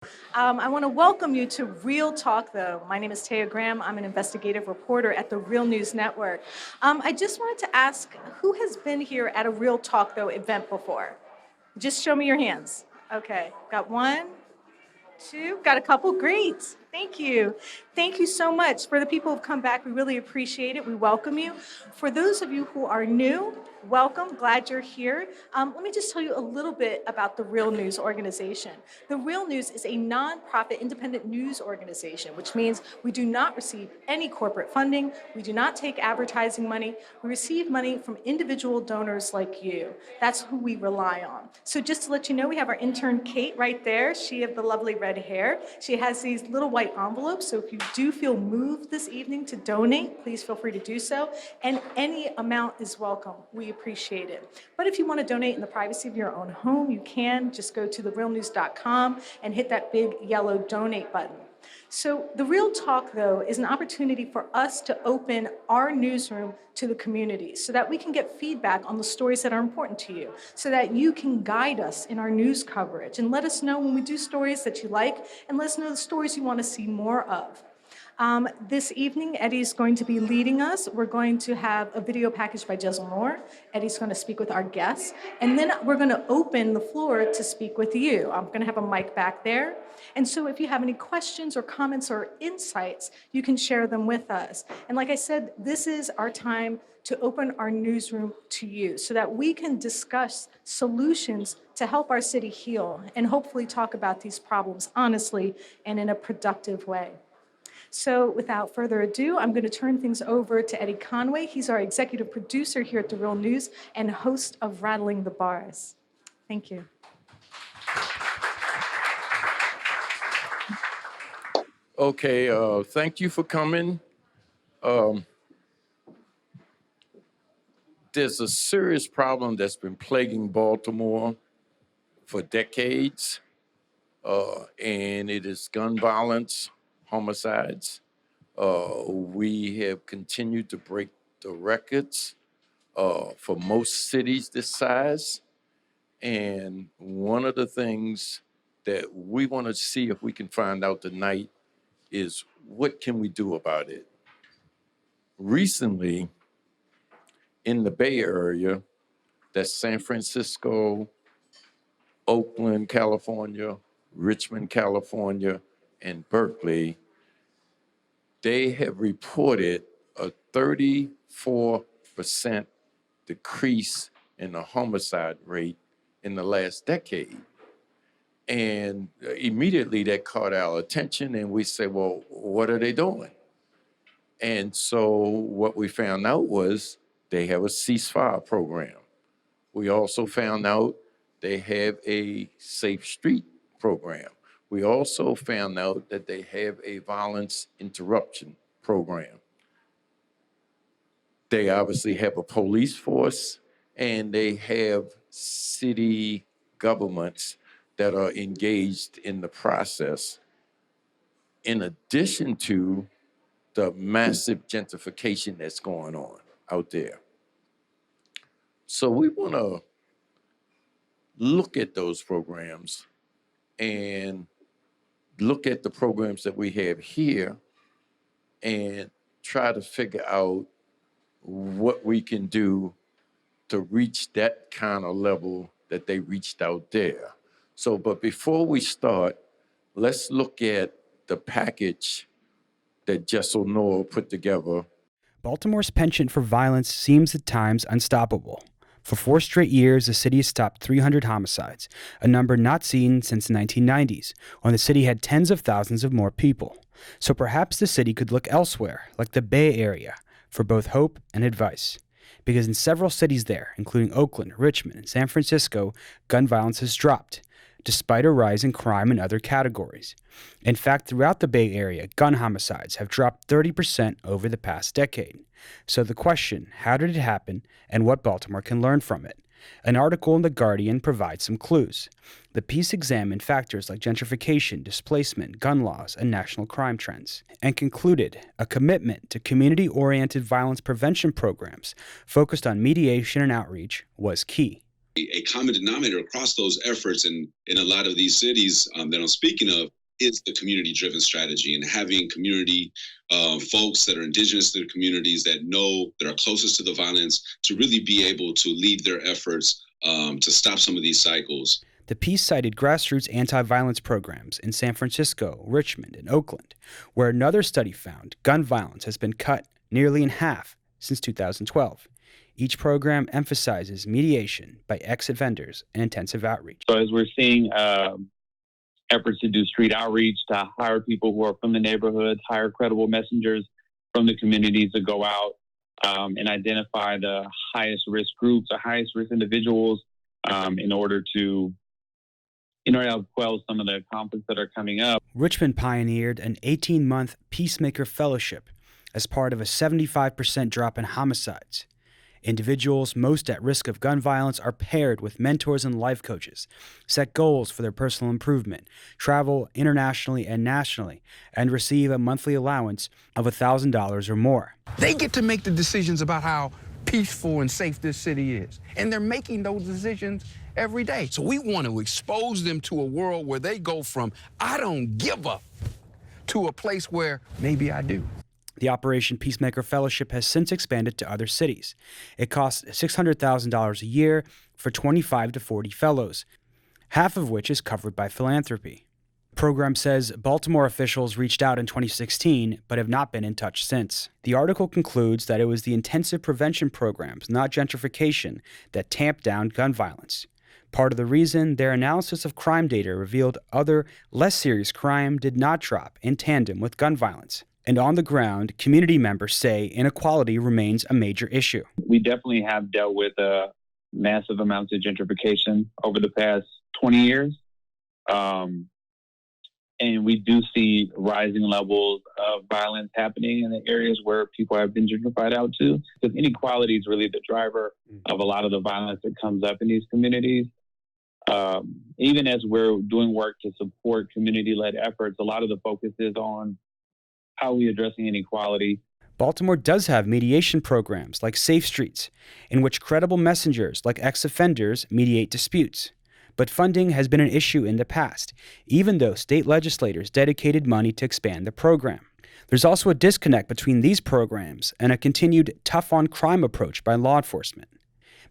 I want to welcome you to Real Talk Tho. My name is Taya Graham. I'm an investigative reporter at the Real News Network. I just wanted to ask, who has been here at a Real Talk Tho event before? Just show me your hands. Okay, got one, two, got a couple. Great. Thank you. Thank you so much. For the people who've come back, we really appreciate it. We welcome you. For those of you who are new, welcome. Glad you're here. Let me just tell you a little bit about the Real News organization. The Real News is a nonprofit independent news organization, which means we do not receive any corporate funding. We do not take advertising money. We receive money from individual donors like you. That's who we rely on. So just to let you know, we have our intern Kate right there. She has the lovely red hair. She has these little white envelopes. So if you do feel moved this evening to donate, please feel free to do so. And any amount is welcome. We appreciate it. But if you want to donate in the privacy of your own home, you can just go to therealnews.com and hit that big yellow donate button. So the Real Talk, though, is an opportunity for us to open our newsroom to the community so that we can get feedback on the stories that are important to you, so that you can guide us in our news coverage and let us know when we do stories that you like and let us know the stories you want to see more of. This evening, Eddie's going to be leading us. We're going to have a video package by Jessel Moore. Eddie's going to speak with our guests. And then we're going to open the floor to speak with you. I'm going to have a mic back there. And so if you have any questions or comments or insights, you can share them with us. And like I said, this is our time to open our newsroom to you so that we can discuss solutions to help our city heal and hopefully talk about these problems honestly and in a productive way. So without further ado, I'm going to turn things over to Eddie Conway. He's our executive producer here at The Real News and host of Rattling the Bars. Thank you. Okay, thank you for coming. There's a serious problem that's been plaguing Baltimore for decades, and it is gun violence, homicides. We have continued to break the records for most cities this size. And one of the things that we want to see if we can find out tonight is what can we do about it? Recently, in the Bay Area, that's San Francisco, Oakland, California, Richmond, California, and Berkeley, they have reported a 34% decrease in the homicide rate in the last decade. And immediately that caught our attention and we said, well, what are they doing? And so what we found out was they have a ceasefire program. We also found out they have a safe street program. We also found out that they have a violence interruption program. They obviously have a police force and they have city governments that are engaged in the process, in addition to the massive gentrification that's going on out there. So we want to look at those programs and look at the programs that we have here and try to figure out what we can do to reach that kind of level that they reached out there. So, but before we start, let's look at the package that Jessel Moore put together. Baltimore's penchant for violence seems at times unstoppable. For 4 straight years, the city has stopped 300 homicides, a number not seen since the 1990s, when the city had tens of thousands of more people. So perhaps the city could look elsewhere, like the Bay Area, for both hope and advice. Because in several cities there, including Oakland, Richmond, and San Francisco, gun violence has dropped, despite a rise in crime in other categories. In fact, throughout the Bay Area, gun homicides have dropped 30% over the past decade. So the question, how did it happen, and what Baltimore can learn from it? An article in The Guardian provides some clues. The piece examined factors like gentrification, displacement, gun laws, and national crime trends, and concluded a commitment to community-oriented violence prevention programs focused on mediation and outreach was key. A common denominator across those efforts in a lot of these cities that I'm speaking of is the community-driven strategy, and having community folks that are indigenous to the communities that are closest to the violence to really be able to lead their efforts to stop some of these cycles. The piece cited grassroots anti-violence programs in San Francisco, Richmond, and Oakland, where another study found gun violence has been cut nearly in half since 2012. Each program emphasizes mediation by ex-offenders and intensive outreach. So as we're seeing efforts to do street outreach, to hire people who are from the neighborhoods, hire credible messengers from the communities to go out and identify the highest risk groups, the highest risk individuals in order to quell some of the conflicts that are coming up. Richmond pioneered an 18-month Peacemaker Fellowship as part of a 75% drop in homicides. Individuals most at risk of gun violence are paired with mentors and life coaches, set goals for their personal improvement, travel internationally and nationally, and receive a monthly allowance of $1,000 or more. They get to make the decisions about how peaceful and safe this city is. And they're making those decisions every day. So we want to expose them to a world where they go from, I don't give up, to a place where maybe I do. The Operation Peacemaker Fellowship has since expanded to other cities. It costs $600,000 a year for 25 to 40 fellows, half of which is covered by philanthropy. The program says Baltimore officials reached out in 2016 but have not been in touch since. The article concludes that it was the intensive prevention programs, not gentrification, that tamped down gun violence. Part of the reason their analysis of crime data revealed other, less serious crime did not drop in tandem with gun violence. And on the ground, community members say inequality remains a major issue. We definitely have dealt with massive amounts of gentrification over the past 20 years. And we do see rising levels of violence happening in the areas where people have been gentrified out to. Because inequality is really the driver of a lot of the violence that comes up in these communities. Even as we're doing work to support community-led efforts, a lot of the focus is on how are we addressing inequality. Baltimore does have mediation programs like Safe Streets, in which credible messengers like ex-offenders mediate disputes. But funding has been an issue in the past, even though state legislators dedicated money to expand the program. There's also a disconnect between these programs and a continued tough-on-crime approach by law enforcement.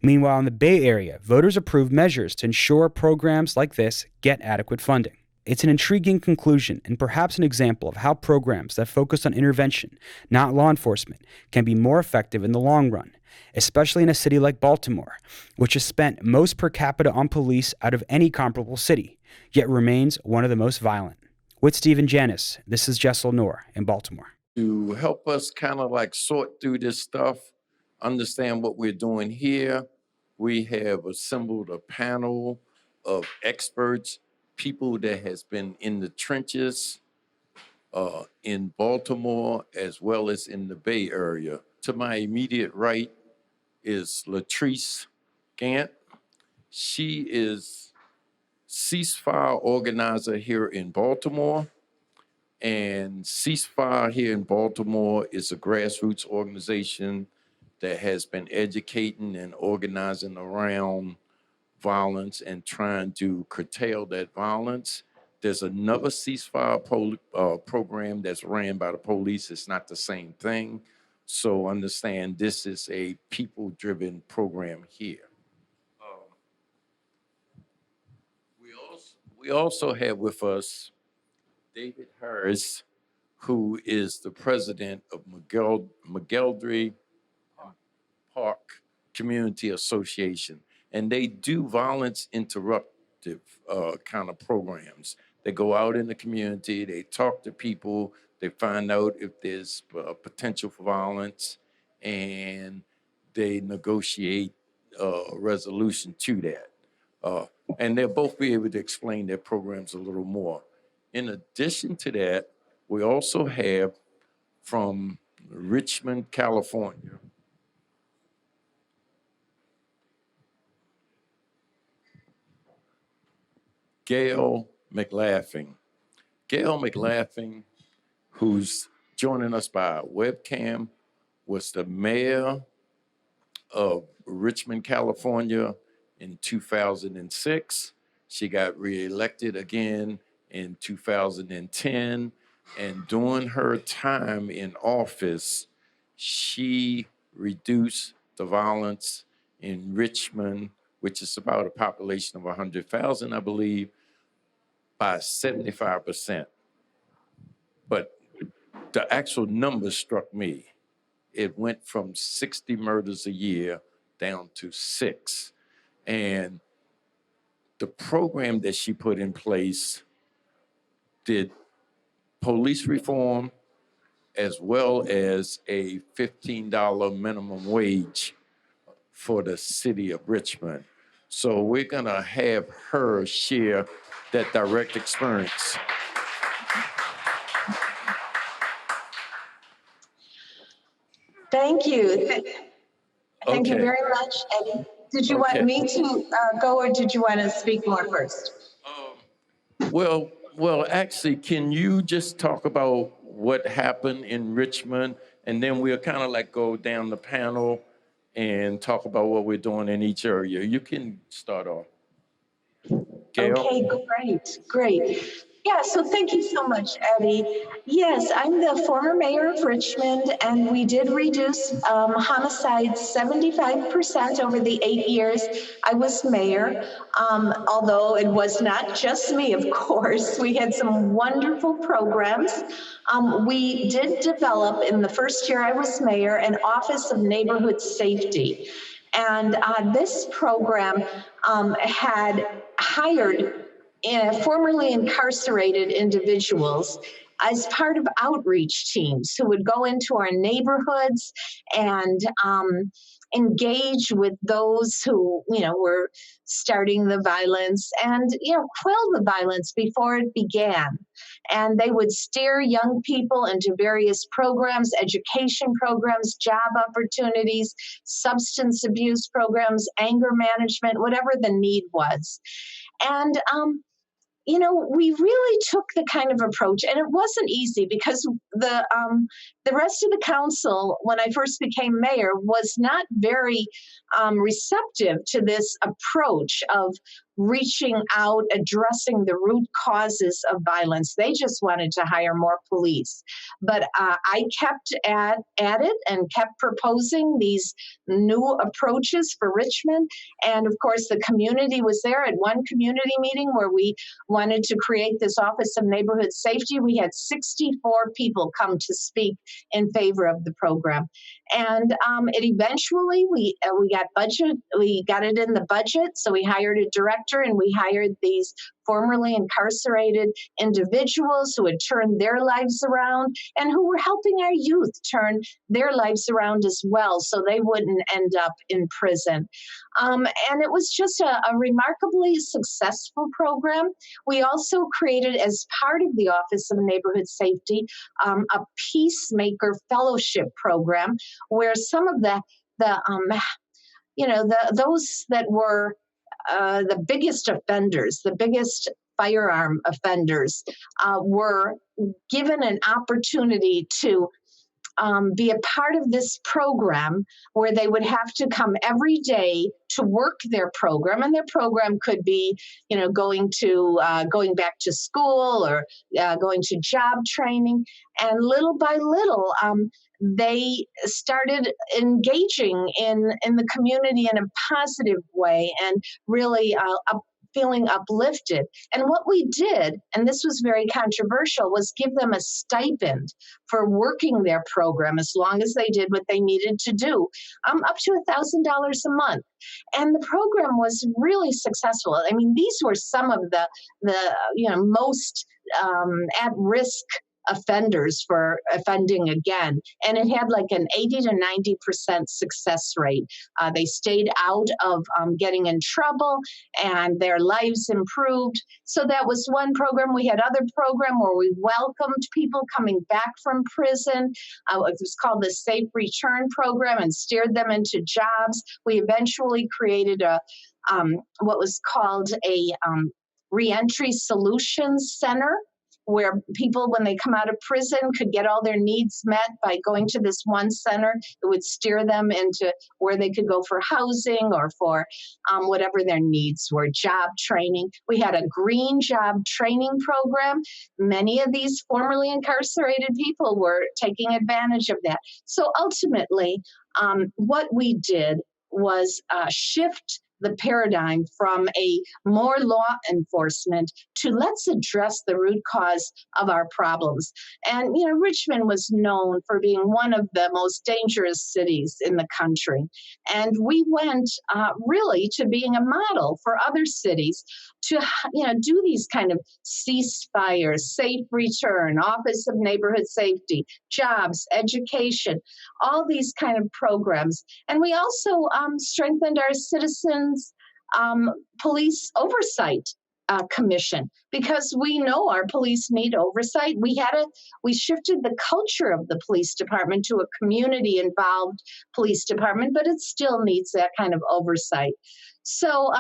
Meanwhile, in the Bay Area, voters approved measures to ensure programs like this get adequate funding. It's an intriguing conclusion and perhaps an example of how programs that focus on intervention, not law enforcement, can be more effective in the long run, especially in a city like Baltimore, which has spent most per capita on police out of any comparable city, yet remains one of the most violent. With Steve and Janice, this is Jessel Noor in Baltimore. To help us kind of like sort through this stuff, understand what we're doing here, we have assembled a panel of experts, people that has been in the trenches in Baltimore as well as in the Bay Area. To my immediate right is Letrice Gant. She is Ceasefire organizer here in Baltimore. And Ceasefire here in Baltimore is a grassroots organization that has been educating and organizing around violence and trying to curtail that violence. There's another ceasefire program that's ran by the police. It's not the same thing. So understand this is a people-driven program here. We also have with us David Harris, who is the president of McGeldry Park Community Association. And they do violence interruptive kind of programs. They go out in the community, they talk to people, they find out if there's potential for violence, and they negotiate a resolution to that. And they'll both be able to explain their programs a little more. In addition to that, we also have from Richmond, California, Gail McLaughlin. Gail McLaughlin, who's joining us by webcam, was the mayor of Richmond, California in 2006. She got reelected again in 2010. And during her time in office, she reduced the violence in Richmond, which is about a population of 100,000, I believe, by 75%. But the actual number struck me. It went from 60 murders a year down to 6. And the program that she put in place did police reform as well as a $15 minimum wage for the city of Richmond. So we're gonna have her share that direct experience. Thank you. Thank you Okay. very much, Eddie. Did you want me to go, or did you want to speak more first? Well, actually, can you just talk about what happened in Richmond, and then we'll kind of like go down the panel and talk about what we're doing in each area. You can start off. Gail? Okay, great. Yeah, so thank you so much, Eddie. Yes, I'm the former mayor of Richmond, and we did reduce homicides 75% over the 8 years I was mayor. Although it was not just me, of course. We had some wonderful programs. We did develop, in the first year I was mayor, an Office of Neighborhood Safety. And this program had hired formerly incarcerated individuals as part of outreach teams who would go into our neighborhoods and engage with those who, were starting the violence and, quell the violence before it began. And they would steer young people into various programs, education programs, job opportunities, substance abuse programs, anger management, whatever the need was. And we really took the kind of approach, and it wasn't easy because the rest of the council, when I first became mayor, was not very receptive to this approach of reaching out, addressing the root causes of violence. They just wanted to hire more police. But I kept at it and kept proposing these new approaches for Richmond. And of course, the community was there at one community meeting where we wanted to create this Office of Neighborhood Safety. We had 64 people come to speak in favor of the program. And it eventually, we got it in the budget. So we hired a director and we hired these formerly incarcerated individuals who had turned their lives around and who were helping our youth turn their lives around as well so they wouldn't end up in prison. And it was just a remarkably successful program. We also created, as part of the Office of Neighborhood Safety, a Peacemaker Fellowship program where some of those that were the biggest offenders, the biggest firearm offenders, were given an opportunity to be a part of this program where they would have to come every day to work their program, and their program could be, going back to school or going to job training, and little by little, they started engaging in the community in a positive way and really feeling uplifted. And what we did, and this was very controversial, was give them a stipend for working their program as long as they did what they needed to do, up to $1,000 a month. And the program was really successful. I mean, these were some of the most at-risk offenders for offending again. And it had like an 80 to 90% success rate. They stayed out of getting in trouble and their lives improved. So that was one program. We had other program where we welcomed people coming back from prison. It was called the Safe Return Program and steered them into jobs. We eventually created what was called a Reentry Solutions Center, where people, when they come out of prison, could get all their needs met by going to this one center that would steer them into where they could go for housing or for whatever their needs were, job training. We had a green job training program. Many of these formerly incarcerated people were taking advantage of that. So ultimately, what we did was shift the paradigm from a more law enforcement to let's address the root cause of our problems. And, you know, Richmond was known for being one of the most dangerous cities in the country. And we went really to being a model for other cities to, you know, do these kind of ceasefire, safe return, Office of Neighborhood Safety, jobs, education, all these kind of programs. And we also strengthened our citizens' police oversight commission, because we know our police need oversight. We shifted the culture of the police department to a community-involved police department, but it still needs that kind of oversight. So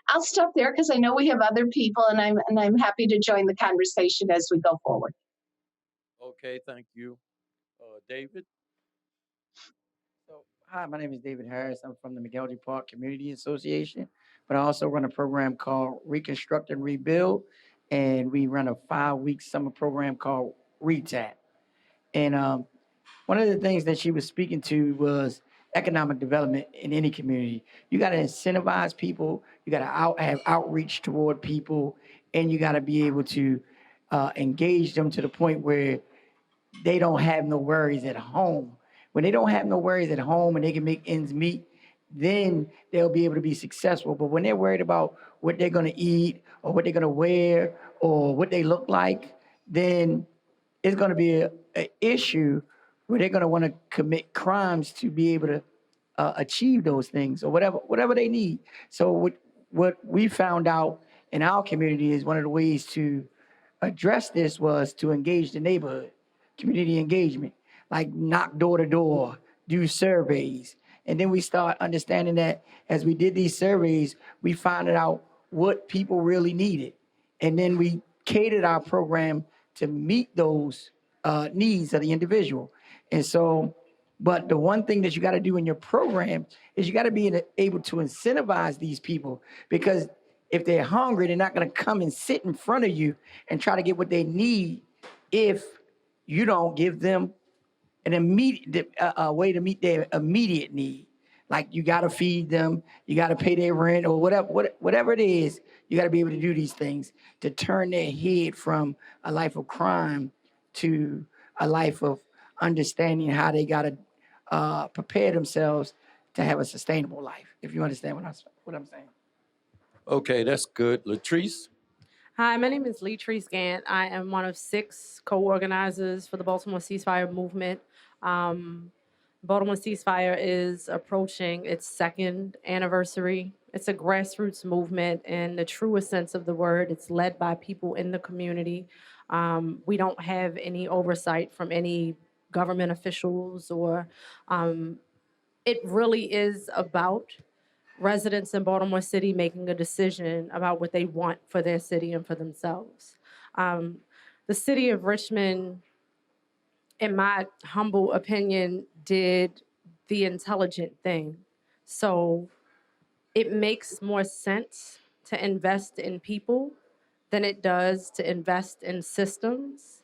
I'll stop there because I know we have other people, and I'm happy to join the conversation as we go forward. Okay, thank you. David? So, hi, my name is David Harris. I'm from the McEldy Park Community Association, but I also run a program called Reconstruct and Rebuild, and we run a 5-week summer program called RETAP. And one of the things that she was speaking to was economic development in any community. You got to incentivize people. You got to have outreach toward people, and you got to be able to engage them to the point where they don't have no worries at home. When they don't have no worries at home and they can make ends meet, then they'll be able to be successful. But when they're worried about what they're going to eat or what they're going to wear or what they look like, then it's going to be an issue where they're going to want to commit crimes to be able to achieve those things or whatever they need. So what we found out in our community is one of the ways to address this was to engage the neighborhood, community engagement, like knock door to door, do surveys. And then we start understanding that as we did these surveys, we found out what people really needed. And then we catered our program to meet those needs of the individual. And so, but the one thing that you got to do in your program is you got to be able to incentivize these people, because if they're hungry, they're not going to come and sit in front of you and try to get what they need if you don't give them an immediate way to meet their immediate need. Like you got to feed them, you got to pay their rent or whatever it is. You got to be able to do these things to turn their head from a life of crime to a life of understanding how they got to prepare themselves to have a sustainable life. If you understand what I'm saying. Okay, that's good. Letrice? Hi, my name is Letrice Gant. I am one of 6 co-organizers for the Baltimore Ceasefire movement. Baltimore Ceasefire is approaching its 2nd anniversary. It's a grassroots movement in the truest sense of the word. It's led by people in the community. We don't have any oversight from any government officials or it really is about residents in Baltimore City making a decision about what they want for their city and for themselves. The city of Richmond, in my humble opinion, did the intelligent thing. So it makes more sense to invest in people than it does to invest in systems.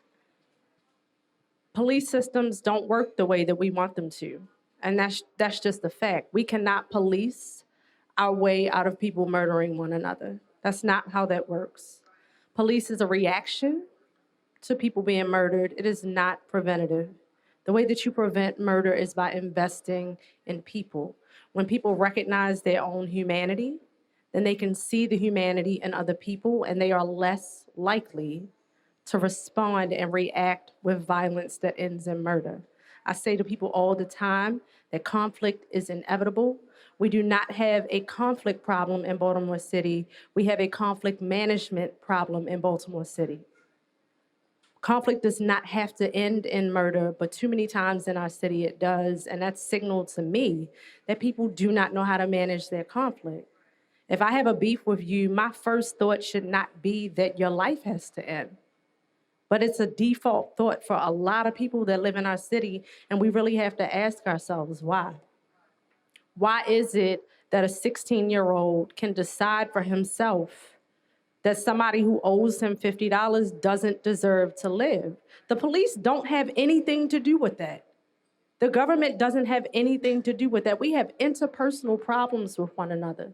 Police systems don't work the way that we want them to. And that's just a fact. We cannot police our way out of people murdering one another. That's not how that works. Police is a reaction to people being murdered. It is not preventative. The way that you prevent murder is by investing in people. When people recognize their own humanity, then they can see the humanity in other people, and they are less likely to respond and react with violence that ends in murder. I say to people all the time that conflict is inevitable. We do not have a conflict problem in Baltimore City. We have a conflict management problem in Baltimore City. Conflict does not have to end in murder, but too many times in our city it does, and that's signaled to me that people do not know how to manage their conflict. If I have a beef with you, my first thought should not be that your life has to end. But it's a default thought for a lot of people that live in our city, and we really have to ask ourselves why. Why is it that a 16-year-old can decide for himself that somebody who owes him $50 doesn't deserve to live? The police don't have anything to do with that. The government doesn't have anything to do with that. We have interpersonal problems with one another.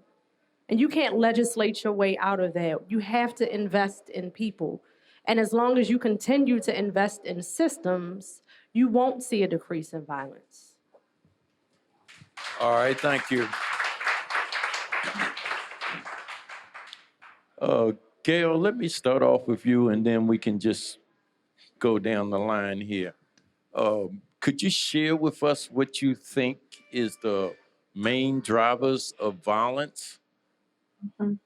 And you can't legislate your way out of that. You have to invest in people. And as long as you continue to invest in systems, you won't see a decrease in violence. All right, thank you. Gail, let me start off with you, and then we can just go down the line here. Could you share with us what you think is the main drivers of violence? Mhm.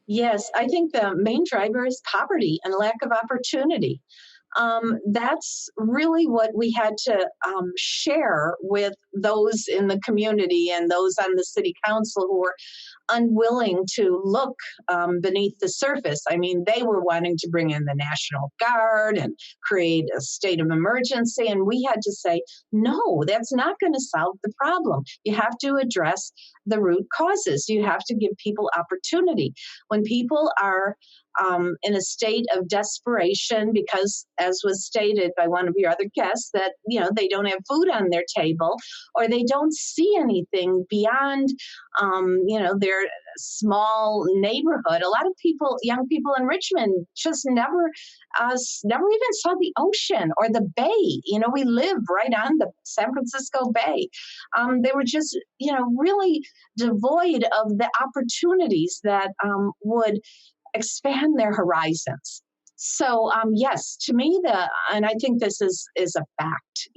Yes, I think the main driver is poverty and lack of opportunity. That's really what we had to share with those in the community and those on the city council who were unwilling to look beneath the surface. I mean, they were wanting to bring in the National Guard and create a state of emergency. And we had to say, no, that's not going to solve the problem. You have to address the root causes. You have to give people opportunity. When people are in a state of desperation because, as was stated by one of your other guests, that they don't have food on their table, or they don't see anything beyond their small neighborhood. A lot of people, young people in Richmond, just never even saw the ocean or the bay. We live right on the San Francisco Bay. They were just really devoid of the opportunities that would expand their horizons. So yes, to me, and I think this is a fact.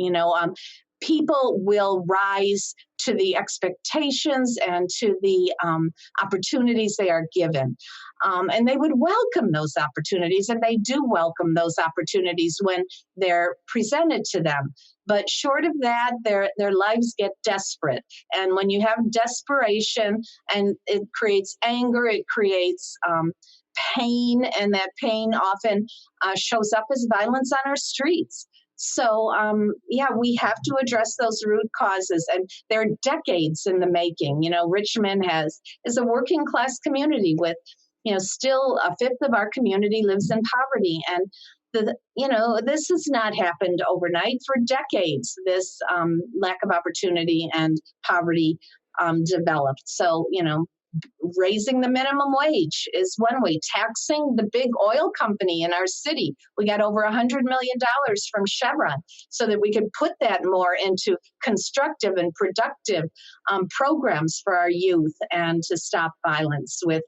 People will rise to the expectations and to the opportunities they are given. And they would welcome those opportunities, and they do welcome those opportunities when they're presented to them. But short of that, their lives get desperate. And when you have desperation, and it creates anger, it creates pain, and that pain often shows up as violence on our streets. So, we have to address those root causes, and they're decades in the making. Richmond is a working class community with, still a fifth of our community lives in poverty. And this has not happened overnight. For decades, this lack of opportunity and poverty developed. So, raising the minimum wage is one way. Taxing the big oil company in our city. We got over $100 million from Chevron so that we could put that more into constructive and productive programs for our youth and to stop violence with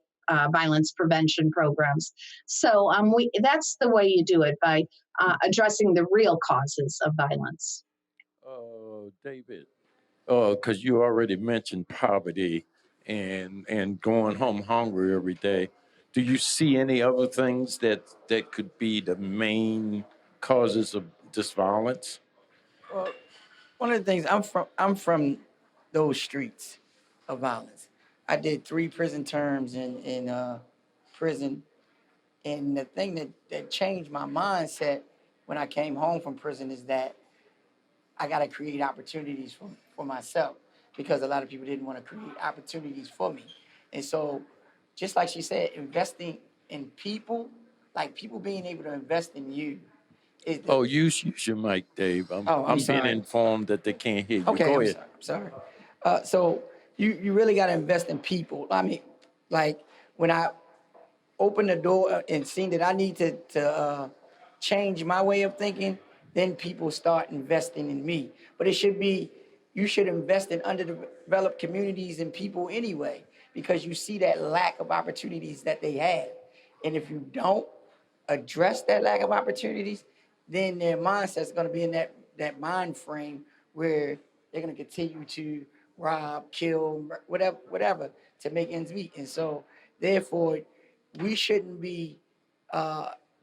violence prevention programs. So that's the way you do it, by addressing the real causes of violence. David, because you already mentioned poverty and going home hungry every day. Do you see any other things that could be the main causes of this violence? Well, one of the things, I'm from those streets of violence. I did 3 prison terms in prison, and the thing that changed my mindset when I came home from prison is that I got to create opportunities for myself, because a lot of people didn't want to create opportunities for me. And so, just like she said, investing in people, like people being able to invest in you. Use your mic, Dave. I'm being informed that they can't hear you. Okay, Go ahead. I'm sorry. So you really got to invest in people. I mean, like when I opened the door and seen that I need to change my way of thinking, then people start investing in me. But it should be, you should invest in underdeveloped communities and people anyway, because you see that lack of opportunities that they have. And if you don't address that lack of opportunities, then their mindset's going to be in that mind frame where they're going to continue to rob, kill, whatever to make ends meet. And so, therefore, we shouldn't be,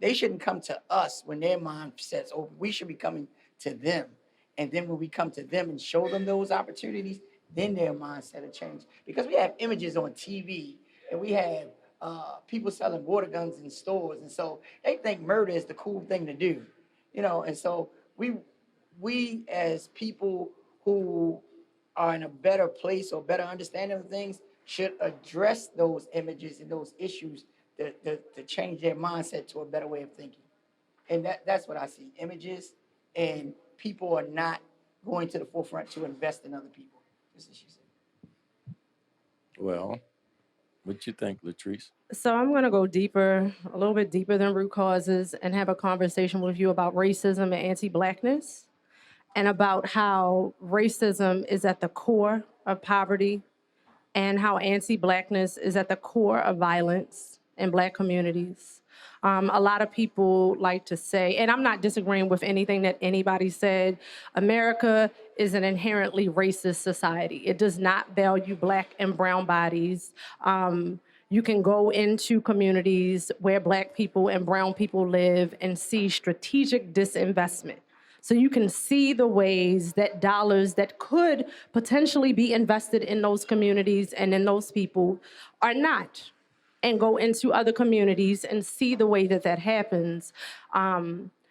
they shouldn't come to us when their mindset's open. We should be coming to them. And then when we come to them and show them those opportunities, then their mindset will change. Because we have images on TV, and we have people selling water guns in stores, and so they think murder is the cool thing to do, and so we as people who are in a better place or better understanding of things should address those images and those issues to change their mindset to a better way of thinking. And that's what I see. Images, and people are not going to the forefront to invest in other people, just as she said. Well, what you think, Letrice? So I'm going to go deeper, a little bit deeper than root causes, and have a conversation with you about racism and anti-Blackness, and about how racism is at the core of poverty, and how anti-Blackness is at the core of violence in Black communities. A lot of people like to say, and I'm not disagreeing with anything that anybody said, America is an inherently racist society. It does not value Black and brown bodies. You can go into communities where Black people and brown people live and see strategic disinvestment. So you can see the ways that dollars that could potentially be invested in those communities and in those people are not, and go into other communities and see the way that that happens.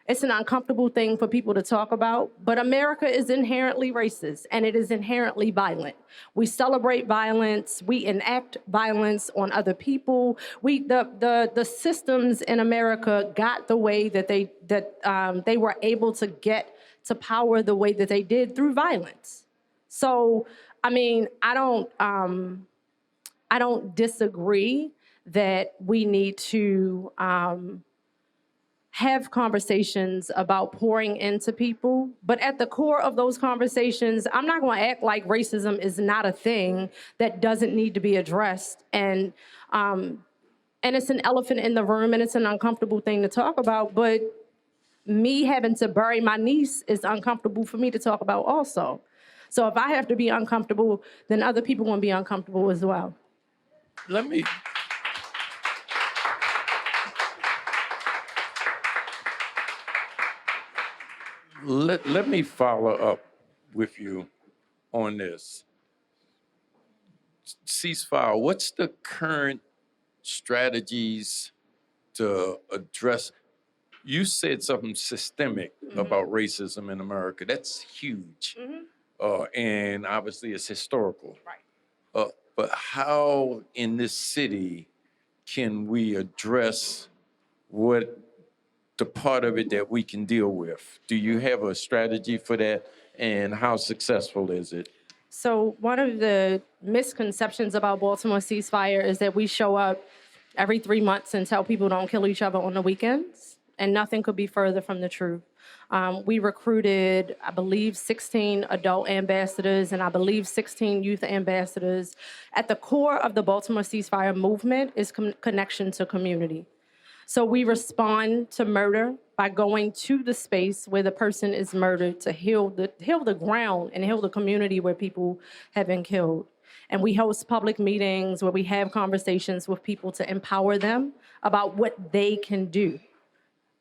It's an uncomfortable thing for people to talk about, but America is inherently racist and it is inherently violent. We celebrate violence, we enact violence on other people. The systems in America got the way that they were able to get to power the way that they did through violence. So, I mean, I don't disagree that we need to have conversations about pouring into people. But at the core of those conversations, I'm not going to act like racism is not a thing that doesn't need to be addressed. And it's an elephant in the room, and it's an uncomfortable thing to talk about. But me having to bury my niece is uncomfortable for me to talk about also. So if I have to be uncomfortable, then other people won't be uncomfortable as well. Let me follow up with you on this. Ceasefire, what's the current strategies to address? You said something systemic about racism in America. That's huge. And obviously it's historical. Right. But how in this city can we address what the part of it that we can deal with? Do you have a strategy for that, and how successful is it? So one of the misconceptions about Baltimore Ceasefire is that we show up every 3 months and tell people don't kill each other on the weekends, and nothing could be further from the truth. We recruited, I believe, 16 adult ambassadors and I believe 16 youth ambassadors. At the core of the Baltimore Ceasefire movement is connection to community. So we respond to murder by going to the space where the person is murdered to heal the ground and heal the community where people have been killed. And we host public meetings where we have conversations with people to empower them about what they can do.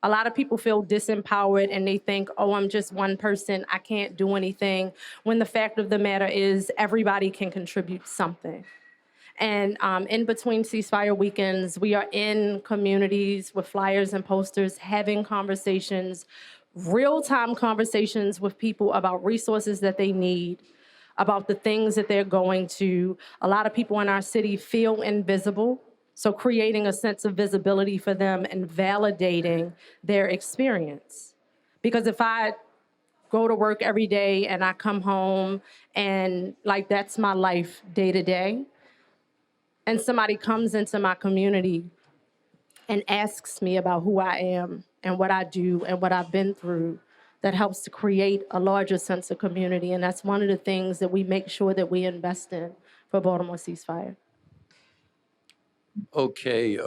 A lot of people feel disempowered and they think, oh, I'm just one person, I can't do anything, when the fact of the matter is everybody can contribute something. And in between ceasefire weekends, we are in communities with flyers and posters, having conversations, real-time conversations with people about resources that they need, about the things that they're going to. A lot of people in our city feel invisible, so creating a sense of visibility for them and validating their experience. Because if I go to work every day and I come home and like that's my life day to day, and somebody comes into my community and asks me about who I am and what I do and what I've been through, that helps to create a larger sense of community. And that's one of the things that we make sure that we invest in for Baltimore Ceasefire. Okay,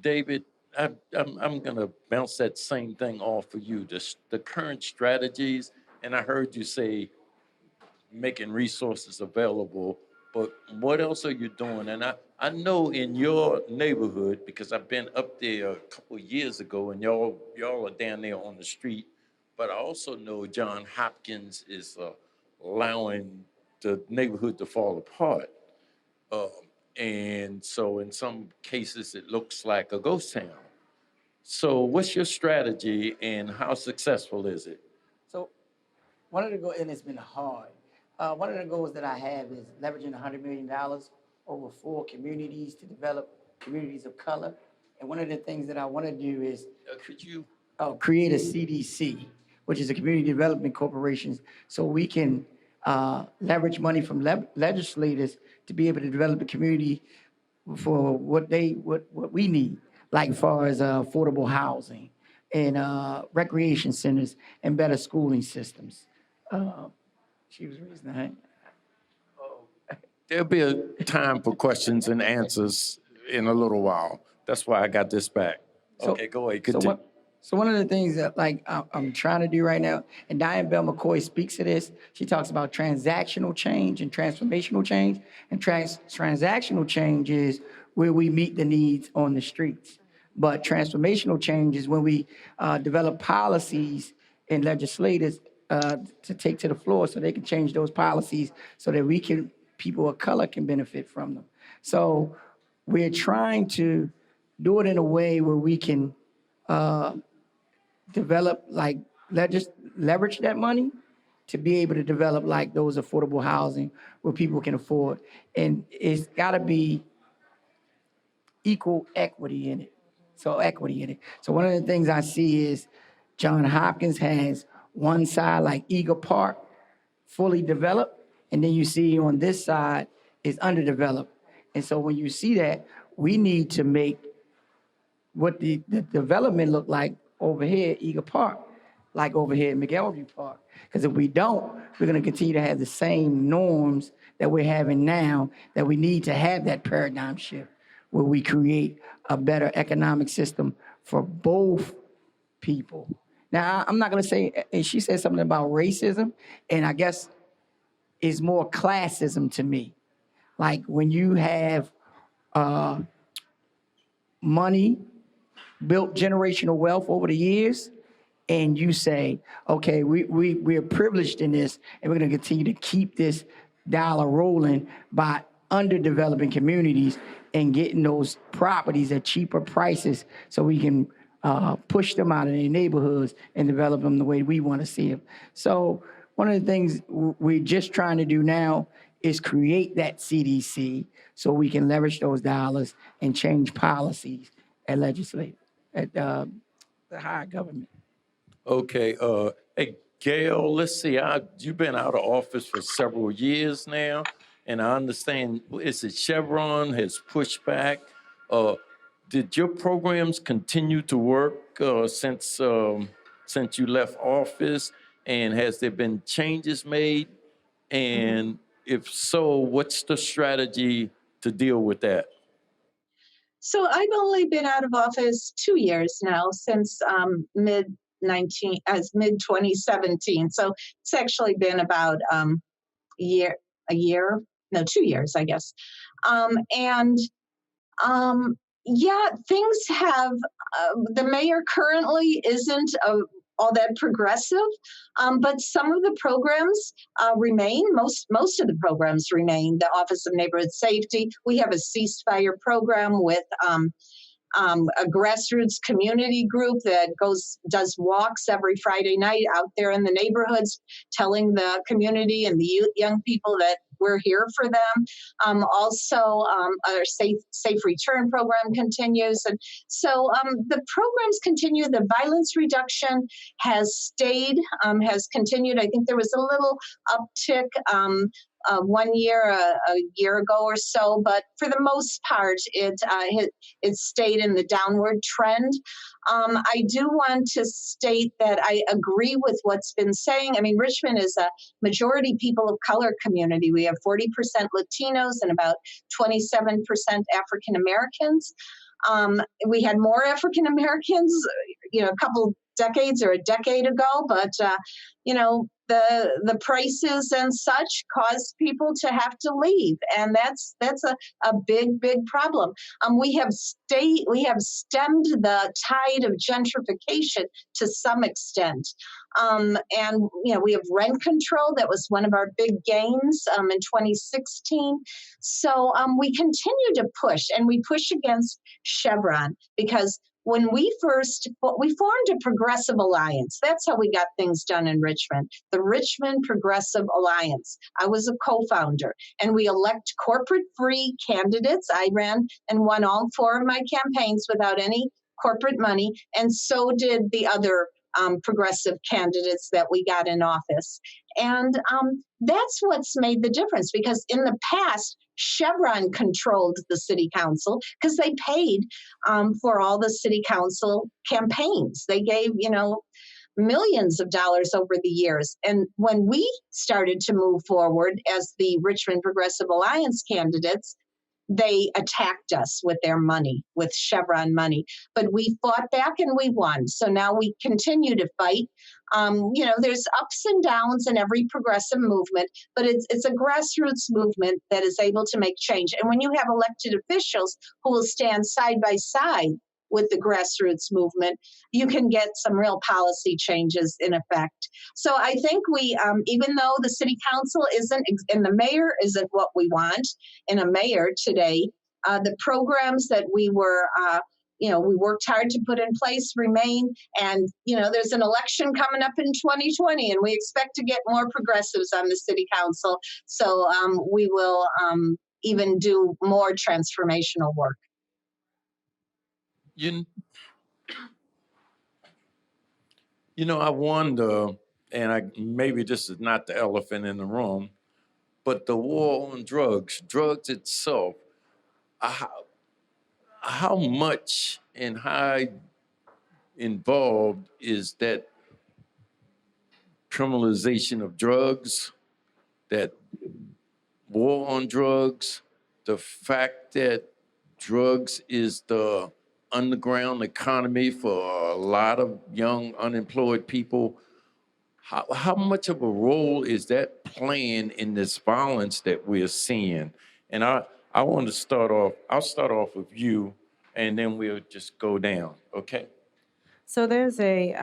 David, I'm going to bounce that same thing off of you. The current strategies, and I heard you say making resources available, but what else are you doing? And I know in your neighborhood, because I've been up there a couple of years ago, and y'all are down there on the street, but I also know John Hopkins is allowing the neighborhood to fall apart. And so in some cases, it looks like a ghost town. So what's your strategy and how successful is it? So one of the goals, and it's been hard. One of the goals that I have is leveraging $100 million over 4 communities to develop communities of color. And one of the things that I want to do is Could you? create a CDC, which is a community development corporation, so we can leverage money from legislators to be able to develop a community for what we need, like far as affordable housing and recreation centers and better schooling systems. She was raising her hand. There'll be a time for questions and answers in a little while. That's why I got this back. So- Okay, go ahead. So Continue. one of the things that I'm trying to do right now, and Diane Bell McCoy speaks to this. She talks about transactional change and transformational change. And transactional change is where we meet the needs on the streets. But transformational change is when we develop policies and legislators to take to the floor so they can change those policies so that people of color can benefit from them. So we're trying to do it in a way where we can develop, leverage that money to be able to develop those affordable housing where people can afford. And it's got to be equal equity in it. So one of the things I see is John Hopkins has one side like Eagle Park fully developed, and then you see on this side is underdeveloped. And so when you see that, we need to make what the development look like over here at Eagle Park, like over here at McElvey Park. Because if we don't, we're going to continue to have the same norms that we're having now, that we need to have that paradigm shift where we create a better economic system for both people. Now, I'm not going to say, and she said something about racism, and I guess it's more classism to me. Like when you have money, built generational wealth over the years, and you say, okay, we're privileged in this, and we're going to continue to keep this dollar rolling by underdeveloping communities and getting those properties at cheaper prices so we can push them out of their neighborhoods and develop them the way we want to see them. So one of the things we're just trying to do now is create that CDC so we can leverage those dollars and change policies at the higher government. Okay. Hey, Gail, let's see. You've been out of office for several years now, and I understand, is it Chevron has pushed back? Did your programs continue to work since you left office? And has there been changes made? And if so, what's the strategy to deal with that? So I've only been out of office 2 years now, since mid 2017. So it's actually been about a year, 2 years, I guess. Yeah, things have, the mayor currently isn't all that progressive, but some of the programs remain. Most of the programs remain. The Office of Neighborhood Safety. We have a Ceasefire program with a grassroots community group that does walks every Friday night out there in the neighborhoods, telling the community and the young people that we're here for them. Also, our safe return program continues. And so the programs continue. The violence reduction has continued. I think there was a little uptick 1 year, a year ago or so, but for the most part, it stayed in the downward trend. I do want to state that I agree with what's been saying. I mean, Richmond is a majority people of color community. We have 40% Latinos and about 27% African Americans. We had more African Americans, a couple decades or a decade ago, but the prices and such caused people to have to leave, and that's a big problem. We have stemmed the tide of gentrification to some extent. And we have rent control. That was one of our big gains in 2016. So we continue to push, and we push against Chevron, because when we formed a progressive alliance. That's how we got things done in Richmond, the Richmond Progressive Alliance. I was a co-founder, and we elect corporate-free candidates. I ran and won all 4 of my campaigns without any corporate money, and so did the other progressive candidates that we got in office. And that's what's made the difference, because in the past, Chevron controlled the city council because they paid for all the city council campaigns. They gave, millions of dollars over the years. And when we started to move forward as the Richmond Progressive Alliance candidates, they attacked us with their money, with Chevron money. But we fought back and we won. So now we continue to fight. There's ups and downs in every progressive movement, but it's a grassroots movement that is able to make change. And when you have elected officials who will stand side by side with the grassroots movement, you can get some real policy changes in effect. So I think we, even though the city council isn't, and the mayor isn't what we want in a mayor today, the programs that we were, we worked hard to put in place remain. And, there's an election coming up in 2020, and we expect to get more progressives on the city council. So we will even do more transformational work. I wonder, and maybe this is not the elephant in the room, but the war on drugs itself, how much and how involved is that criminalization of drugs, that war on drugs, the fact that drugs is the underground economy for a lot of young unemployed people? How much of a role is that playing in this violence that we're seeing? And I want to I'll start off with you, and then we'll just go down, okay? So there's a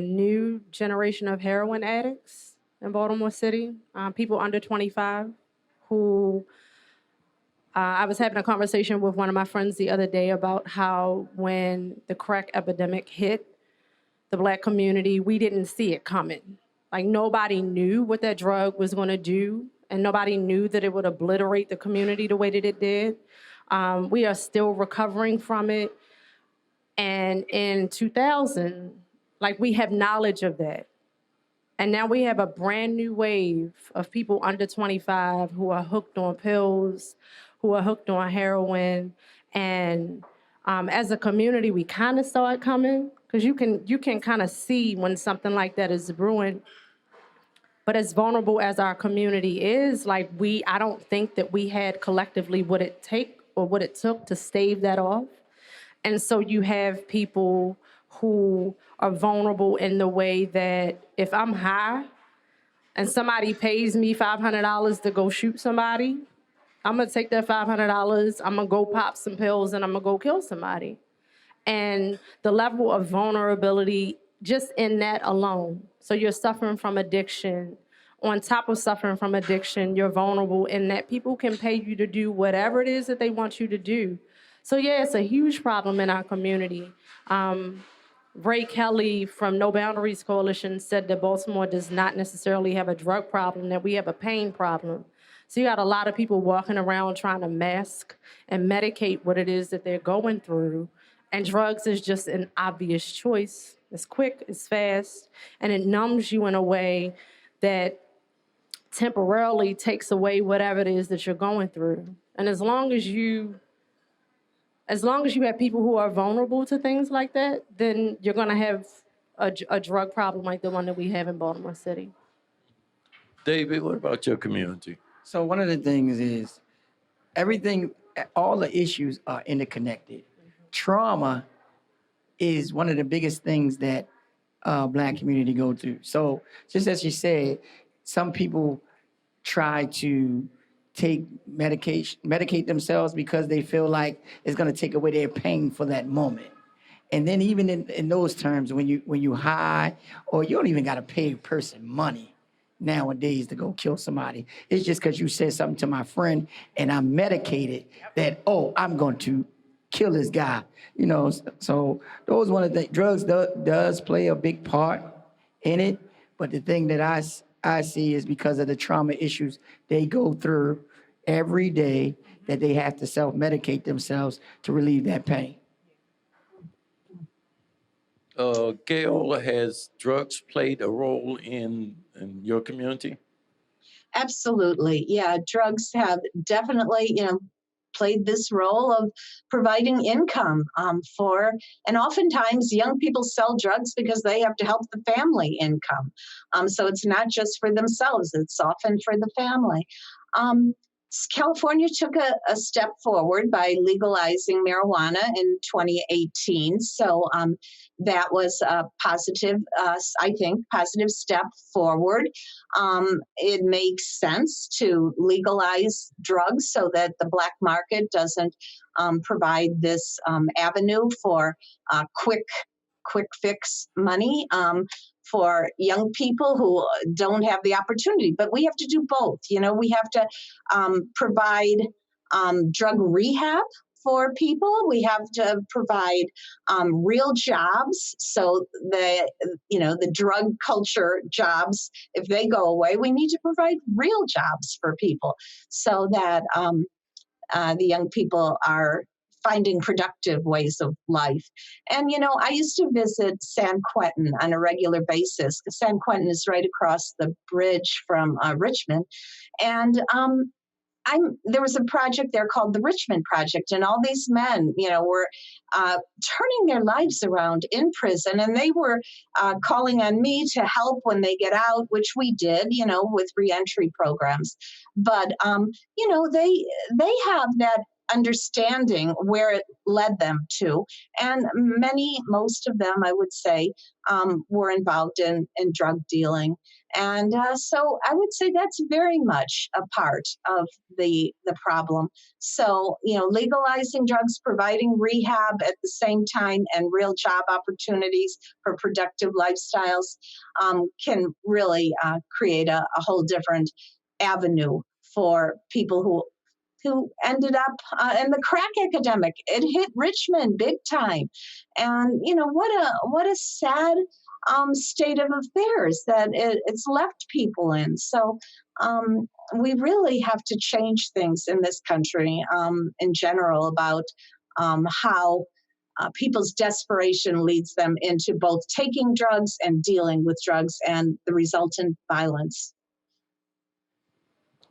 new generation of heroin addicts in Baltimore City, people under 25 who I was having a conversation with one of my friends the other day about how when the crack epidemic hit the Black community, we didn't see it coming. Like, nobody knew what that drug was going to do, and nobody knew that it would obliterate the community the way that it did. We are still recovering from it. And in 2000, we have knowledge of that. And now we have a brand new wave of people under 25 who are hooked on pills, who are hooked on heroin. And as a community, we kind of saw it coming, because you can kind of see when something like that is brewing. But as vulnerable as our community is, I don't think that we had collectively what it took to stave that off. And so you have people who are vulnerable in the way that if I'm high and somebody pays me $500 to go shoot somebody, I'm going to take that $500, I'm going to go pop some pills, and I'm going to go kill somebody. And the level of vulnerability just in that alone. So you're suffering from addiction. On top of suffering from addiction, you're vulnerable in that people can pay you to do whatever it is that they want you to do. So yeah, it's a huge problem in our community. Ray Kelly from No Boundaries Coalition said that Baltimore does not necessarily have a drug problem, that we have a pain problem. So you got a lot of people walking around trying to mask and medicate what it is that they're going through. And drugs is just an obvious choice. It's quick, it's fast, and it numbs you in a way that temporarily takes away whatever it is that you're going through. And as long as you have people who are vulnerable to things like that, then you're going to have a drug problem like the one that we have in Baltimore City. David, what about your community? So one of the things is all the issues are interconnected. Trauma is one of the biggest things that Black community go through. So just as you said, some people try to medicate themselves because they feel like it's going to take away their pain for that moment. And then even in those terms, when you high, or you don't even got to pay a person money nowadays to go kill somebody. It's just because you said something to my friend and I'm medicated that, oh, I'm going to kill this guy. You know, so those one of the drugs does play a big part in it. But the thing that I see is because of the trauma issues they go through every day, that they have to self-medicate themselves to relieve that pain. Gail, has drugs played a role in your community? Absolutely. Yeah, drugs have definitely, played this role of providing income for, and oftentimes young people sell drugs because they have to help the family income. So it's not just for themselves, it's often for the family. Um, California took a step forward by legalizing marijuana in 2018. So that was a positive, I think, positive step forward. It makes sense to legalize drugs so that the black market doesn't provide this avenue for quick fix money for young people who don't have the opportunity. But we have to do both. We have to provide drug rehab for people. We have to provide real jobs, so the drug culture jobs, if they go away, we need to provide real jobs for people so that the young people are finding productive ways of life. And, I used to visit San Quentin on a regular basis, because San Quentin is right across the bridge from Richmond. And there was a project there called the Richmond Project, and all these men, were turning their lives around in prison, and they were calling on me to help when they get out, which we did, with reentry programs. But they have that understanding where it led them to, and most of them, I would say, were involved in drug dealing. And so I would say that's very much a part of the problem. So, legalizing drugs, providing rehab at the same time, and real job opportunities for productive lifestyles can really create a whole different avenue for people who ended up in the crack epidemic. It hit Richmond big time. And, what a sad state of affairs that it's left people in. So we really have to change things in this country in general about how people's desperation leads them into both taking drugs and dealing with drugs and the resultant violence.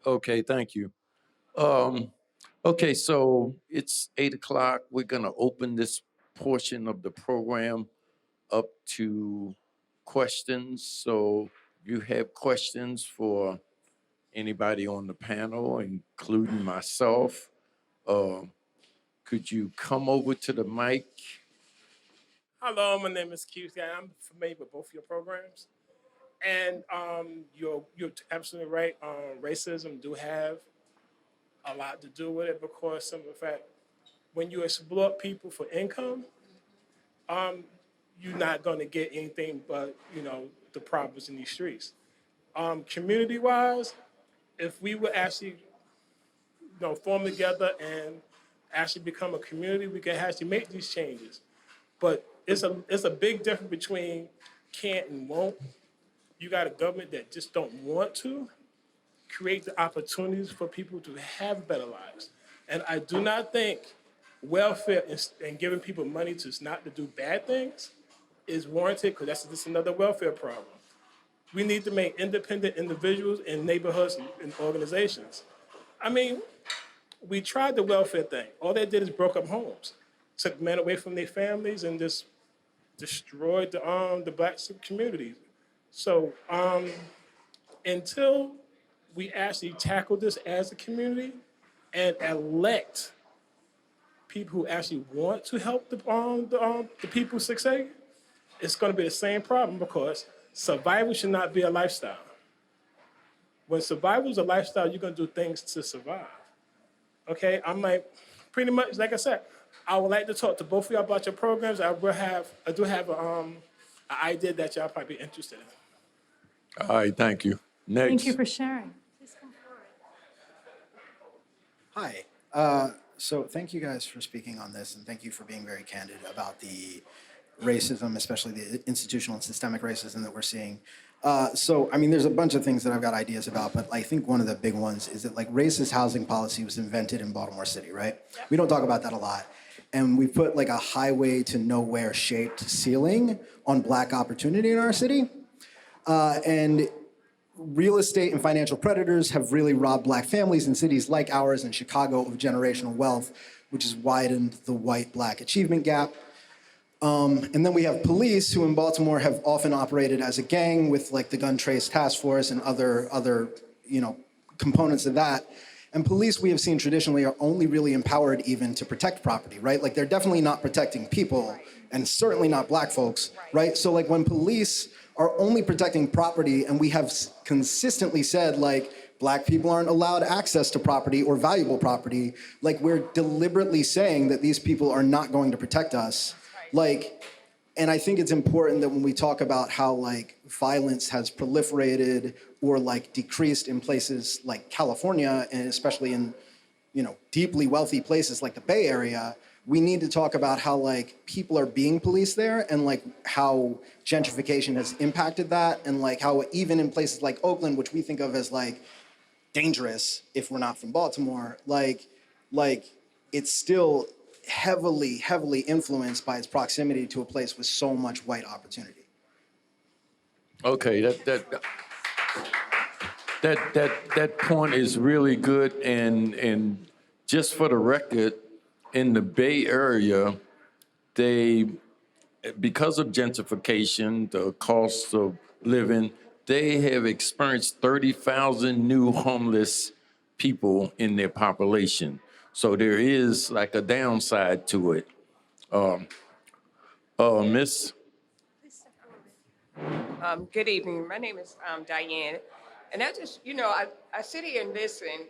Okay, thank you. Okay, so it's 8:00. We're gonna open this portion of the program up to questions. So you have questions for anybody on the panel, including myself. Could you come over to the mic? Hello, my name is Keith. I'm familiar with both your programs. And you're absolutely right. Racism do have a lot to do with it, because of the fact when you exploit people for income, you're not going to get anything but the problems in these streets. Community-wise, if we would actually form together and actually become a community, we can actually make these changes. But it's a big difference between can't and won't. You got a government that just don't want to create the opportunities for people to have better lives. And I do not think welfare and giving people money to not to do bad things is warranted, because that's just another welfare problem. We need to make independent individuals in neighborhoods and organizations. I mean, we tried the welfare thing. All they did is broke up homes, took men away from their families, and just destroyed the black community. So until we actually tackle this as a community and elect people who actually want to help the people succeed, it's going to be the same problem because survival should not be a lifestyle. When survival is a lifestyle, you're going to do things to survive. Okay, I'm like, pretty much, like I said, I would like to talk to both of y'all about your programs. I do have an idea that y'all probably be interested in. All right, thank you. Next. Thank you for sharing. Please come forward. Hi. So thank you guys for speaking on this, and thank you for being very candid about the racism, especially the institutional and systemic racism that we're seeing. So, I mean, there's a bunch of things that I've got ideas about, but I think one of the big ones is that like racist housing policy was invented in Baltimore City, right? We don't talk about that a lot. And we put like a highway to nowhere shaped ceiling on Black opportunity in our city. And real estate and financial predators have really robbed Black families in cities like ours in Chicago of generational wealth, which has widened the white-Black achievement gap. And then we have police who in Baltimore have often operated as a gang with like the gun trace task force and other components of that. And police, we have seen traditionally, are only really empowered even to protect property, right? Like they're definitely not protecting people and certainly not Black folks, right? So like when police are only protecting property and we have consistently said like Black people aren't allowed access to property or valuable property, like we're deliberately saying that these people are not going to protect us. Like, and I think it's important that when we talk about how like violence has proliferated or like decreased in places like California, and especially in, deeply wealthy places like the Bay Area, we need to talk about how like people are being policed there and like how gentrification has impacted that, and like how even in places like Oakland, which we think of as like dangerous if we're not from Baltimore, like it's still heavily influenced by its proximity to a place with so much white opportunity. Okay, that point is really good, and just for the record, in the Bay Area, because of gentrification, the cost of living, they have experienced 30,000 new homeless people in their population. So there is like a downside to it. Miss? Good evening. My name is Diane. And I just, I sit here and listen.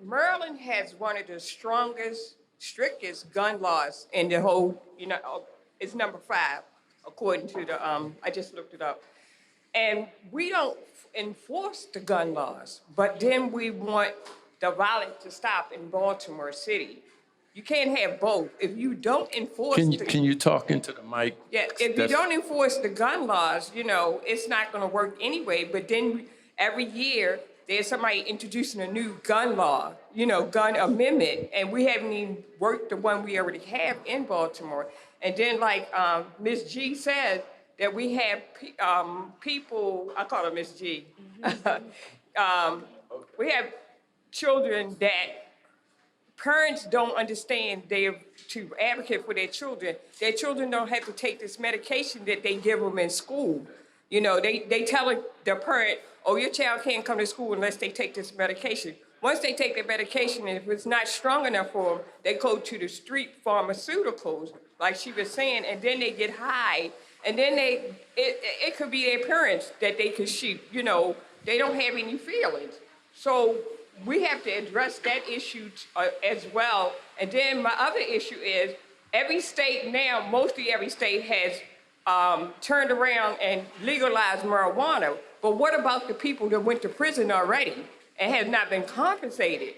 Maryland has one of the strictest gun laws in the whole, it's number 5, according to the, I just looked it up. And we don't enforce the gun laws, but then we want the violence to stop in Baltimore City. You can't have both. If you don't enforce Can you talk into the mic? Yeah, if you don't enforce the gun laws, it's not gonna work anyway, but then every year, there's somebody introducing a new gun law, gun amendment, and we haven't even worked the one we already have in Baltimore. And then like Ms. G said, that we have people, I call her Ms. G. We have children that parents don't understand to advocate for their children. Their children don't have to take this medication that they give them in school. They tell the parent, oh, your child can't come to school unless they take this medication. Once they take their medication, and if it's not strong enough for them, they go to the street pharmaceuticals, like she was saying, and then they get high. And then it could be their parents that they could shoot. They don't have any feelings. So we have to address that issue as well. And then my other issue is every state now, mostly every state has turned around and legalized marijuana. But what about the people that went to prison already and have not been compensated,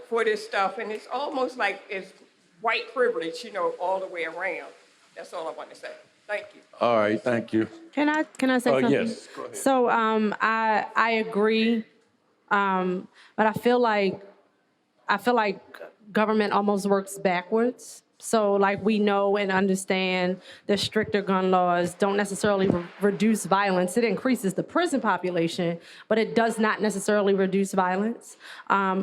for this stuff? And it's almost like it's white privilege, all the way around. That's all I want to say. Thank you. All right, thank you. Can I say something? Yes, go ahead. So I agree, but I feel like government almost works backwards. So like we know and understand that stricter gun laws don't necessarily reduce violence. It increases the prison population, but it does not necessarily reduce violence.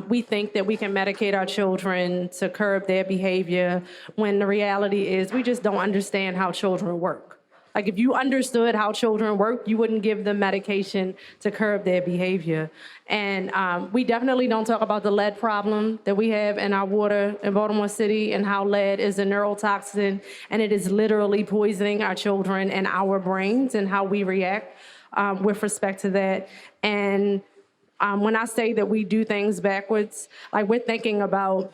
We think that we can medicate our children to curb their behavior when the reality is we just don't understand how children work. Like if you understood how children work, you wouldn't give them medication to curb their behavior. And we definitely don't talk about the lead problem that we have in our water in Baltimore City and how lead is a neurotoxin and it is literally poisoning our children and our brains and how we react with respect to that. And when I say that we do things backwards, like we're thinking about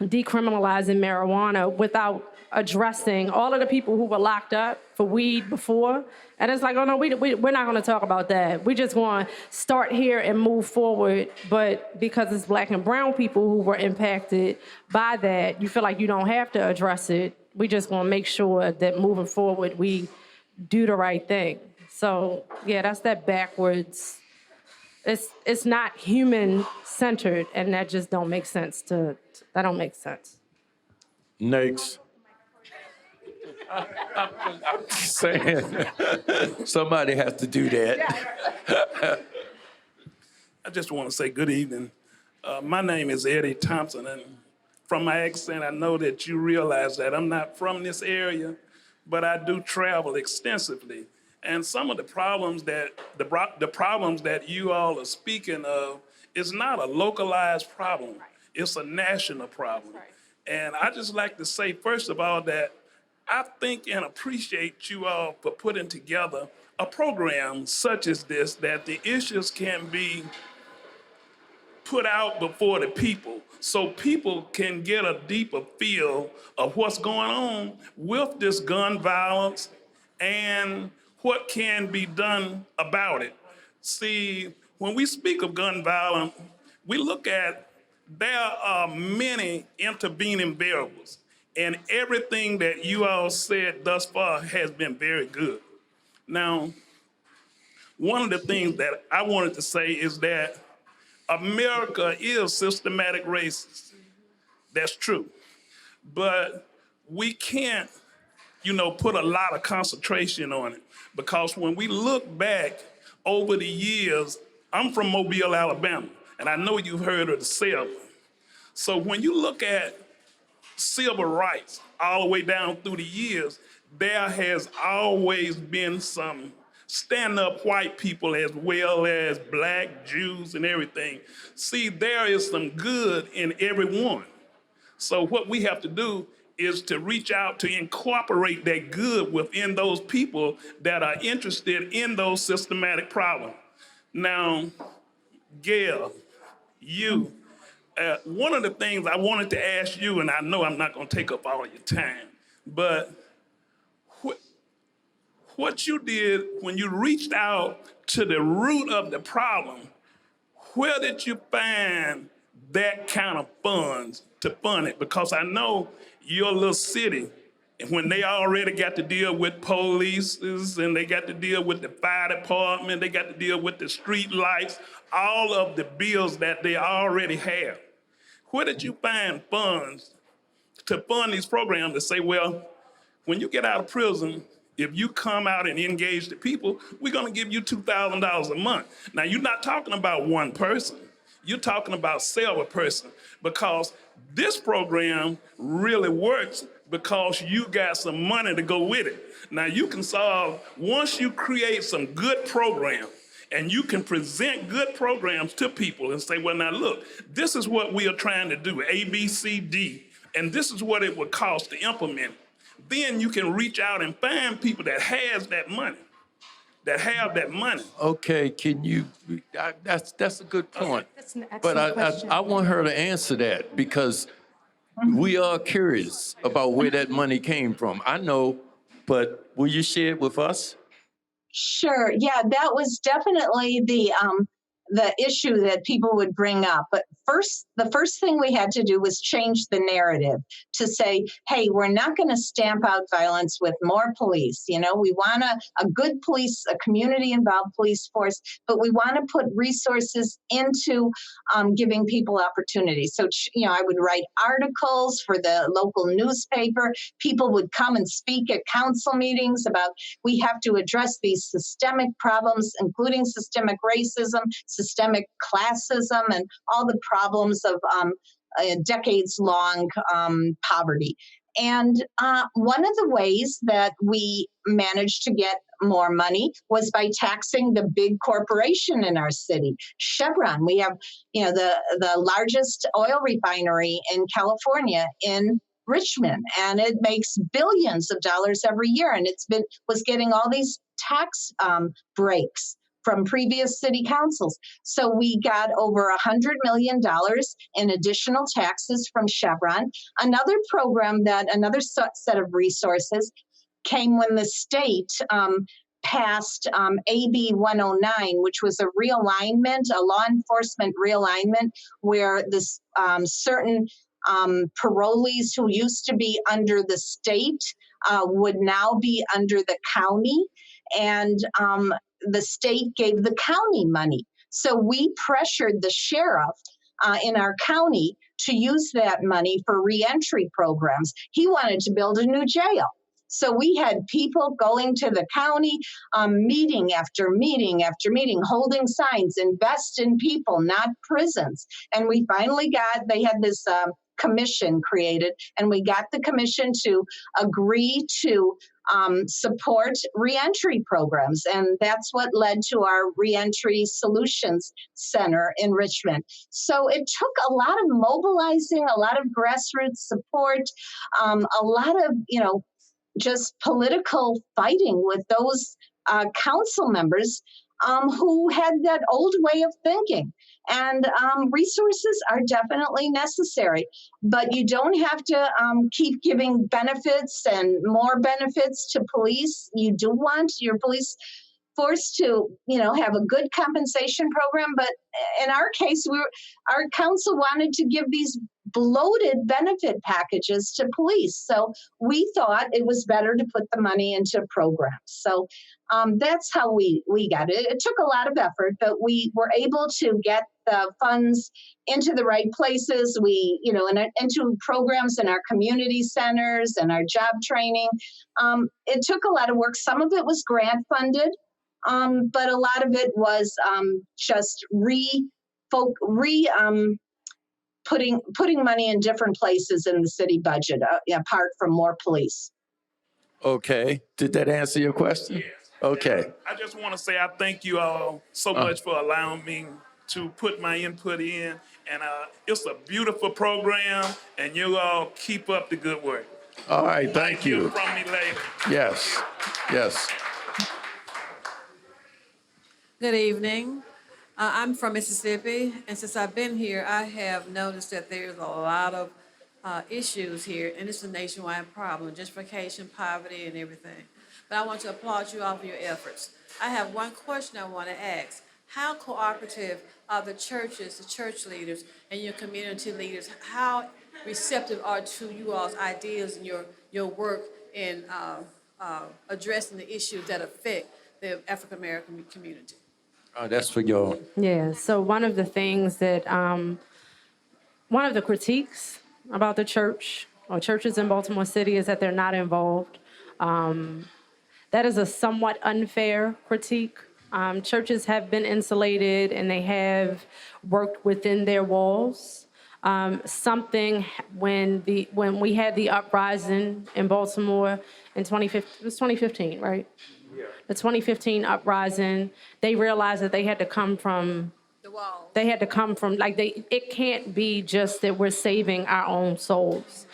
decriminalizing marijuana without addressing all of the people who were locked up for weed before. And it's like, oh no, we're not gonna talk about that. We just wanna start here and move forward. But because it's Black and brown people who were impacted by that, you feel like you don't have to address it. We just wanna make sure that moving forward, we do the right thing. So yeah, that's that backwards. It's not human-centered, and that just don't make sense that don't make sense. Next. I'm saying, somebody has to do that. I just want to say good evening. My name is Eddie Thompson, and from my accent, I know that you realize that I'm not from this area, but I do travel extensively. And some of the problems that the problems that you all are speaking of is not a localized problem. It's a national problem. And I just like to say, first of all, that I think and appreciate you all for putting together a program such as this, that the issues can be put out before the people so people can get a deeper feel of what's going on with this gun violence and what can be done about it. See, when we speak of gun violence, we look at there are many intervening variables, and everything that you all said thus far has been very good. Now, one of the things that I wanted to say is that America is systematic racist. That's true. But we can't, put a lot of concentration on it, because when we look back over the years, I'm from Mobile, Alabama, and I know you've heard of the civil. So when you look at civil rights all the way down through the years, there has always been some stand-up white people as well as Black, Jews, and everything. See, there is some good in everyone. So what we have to do is to reach out to incorporate that good within those people that are interested in those systematic problems. Now, Gail, you, one of the things I wanted to ask you, and I know I'm not going to take up all of your time, but what you did when you reached out to the root of the problem, where did you find that kind of funds to fund it? Because I know your little city, and when they already got to deal with police, and they got to deal with the fire department, they got to deal with the street lights, all of the bills that they already have. Where did you find funds to fund these programs to say, well, when you get out of prison, if you come out and engage the people, we're gonna give you $2,000 a month. Now, you're not talking about one person. You're talking about several persons, because this program really works because you got some money to go with it. Now, you can solve, once you create some good programs, and you can present good programs to people and say, well, now look, this is what we are trying to do, A, B, C, D, and this is what it would cost to implement it. Then you can reach out and find people that have that money. Okay, can you, that's a good point. That's an excellent But question. I want her to answer that, because we are curious about where that money came from. I know, but will you share it with us? Sure. Yeah, that was definitely the issue that people would bring up. But the first thing we had to do was change the narrative to say, hey, we're not going to stamp out violence with more police. We want a good police, a community-involved police force, but we want to put resources into giving people opportunities. So, I would write articles for the local newspaper. People would come and speak at council meetings about, we have to address these systemic problems, including systemic racism, systemic classism, and all the problems of decades-long poverty. And one of the ways that we managed to get more money was by taxing the big corporation in our city, Chevron. We have, the largest oil refinery in California in Richmond, and it makes billions of dollars every year. And was getting all these tax breaks from previous city councils. So we got over $100 million in additional taxes from Chevron. Another program another set of resources came when the state passed AB 109, which was a realignment, a law enforcement realignment, where this certain parolees who used to be under the state would now be under the county. And the state gave the county money. So we pressured the sheriff in our county to use that money for reentry programs. He wanted to build a new jail. So we had people going to the county, meeting after meeting after meeting, holding signs, invest in people, not prisons. And we finally they had this commission created, and we got the commission to agree to support reentry programs. And that's what led to our Reentry Solutions Center in Richmond. So it took a lot of mobilizing, a lot of grassroots support, a lot of, just political fighting with those council members who had that old way of thinking. And resources are definitely necessary, but you don't have to keep giving benefits and more benefits to police. You do want your police force to, have a good compensation program. But in our case, our council wanted to give these bloated benefit packages to police. So we thought it was better to put the money into programs. So that's how we got it. It took a lot of effort, but we were able to get the funds into the right places. We, into programs in our community centers and our job training. It took a lot of work. Some of it was grant funded. But a lot of it was just putting money in different places in the city budget, apart from more police. Okay. Did that answer your question? Yes. Okay. I just want to say I thank you all so much for allowing me to put my input in. And it's a beautiful program, and you all keep up the good work. All right. Thank you. From me later. Yes. Yes. Good evening. I'm from Mississippi, and since I've been here, I have noticed that there's a lot of issues here, and it's a nationwide problem, gentrification, poverty, and everything. But I want to applaud you all for your efforts. I have one question I want to ask. How cooperative are the churches, the church leaders, and your community leaders? How receptive are to you all's ideas and your work in addressing the issues that affect the African American community? That's for your... Yeah, so one of the things that, one of the critiques about the church or churches in Baltimore City is that they're not involved. That is a somewhat unfair critique. Churches have been insulated and they have worked within their walls. When we had the uprising in Baltimore in 2015, it was 2015, right? Yeah. The 2015 uprising, they realized that they had to come from the wall. They had to come from, it can't be just that we're saving our own souls.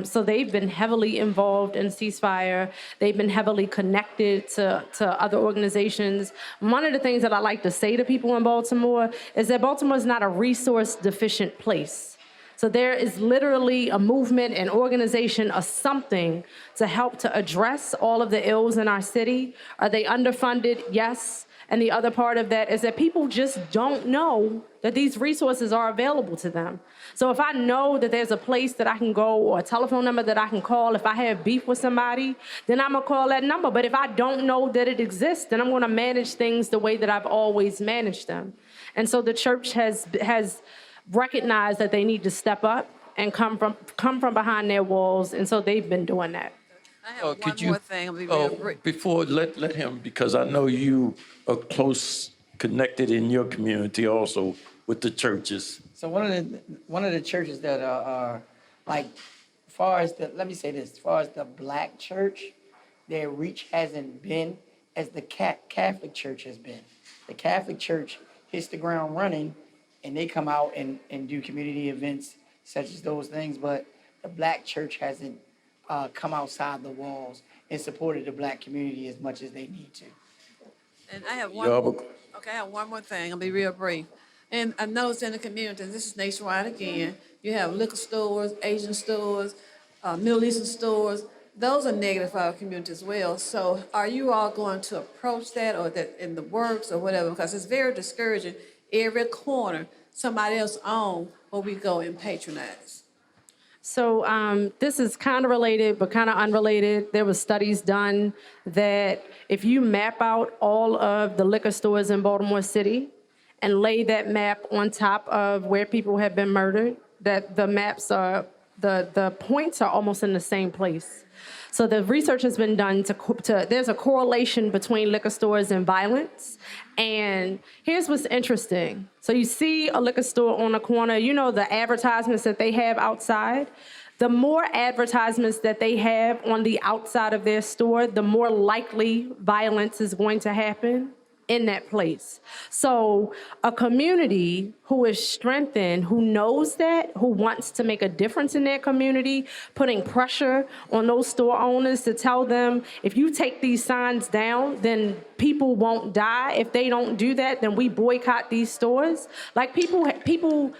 So they've been heavily involved in Ceasefire. They've been heavily connected to other organizations. One of the things that I like to say to people in Baltimore is that Baltimore is not a resource deficient place. So there is literally a movement, an organization, or something to help to address all of the ills in our city. Are they underfunded? Yes. And the other part of that is that people just don't know that these resources are available to them. So if I know that there's a place that I can go or a telephone number that I can call if I have beef with somebody, then I'm gonna call that number. But if I don't know that it exists, then I'm gonna manage things the way that I've always managed them. And so the church has recognized that they need to step up and come from behind their walls, and so they've been doing that. I have one more thing. I'll be real brief. Before, let him, because I know you are close connected in your community also with the churches. So one of the churches that are like let me say this, as far as the black church, their reach hasn't been as the Catholic Church has been. The Catholic Church hits the ground running, and they come out and do community events such as those things, but the black church hasn't come outside the walls and supported the black community as much as they need to. And I have I have one more thing. I'll be real brief. And I noticed in the community, this is nationwide again, you have liquor stores, Asian stores, Middle Eastern stores. Those are negative for our community as well. So are you all going to approach that, or that in the works or whatever? Because it's very discouraging. Every corner, somebody else owns where we go and patronize. So this is kind of related, but kind of unrelated. There were studies done that if you map out all of the liquor stores in Baltimore City and lay that map on top of where people have been murdered, that the maps are, the points are almost in the same place. So the research has been done there's a correlation between liquor stores and violence. And here's what's interesting. So you see a liquor store on the corner, you know the advertisements that they have outside. The more advertisements that they have on the outside of their store, the more likely violence is going to happen in that place. So a community who is strengthened, who knows that, who wants to make a difference in their community, putting pressure on those store owners to tell them, if you take these signs down, then people won't die. If they don't do that, then we boycott these stores. Like people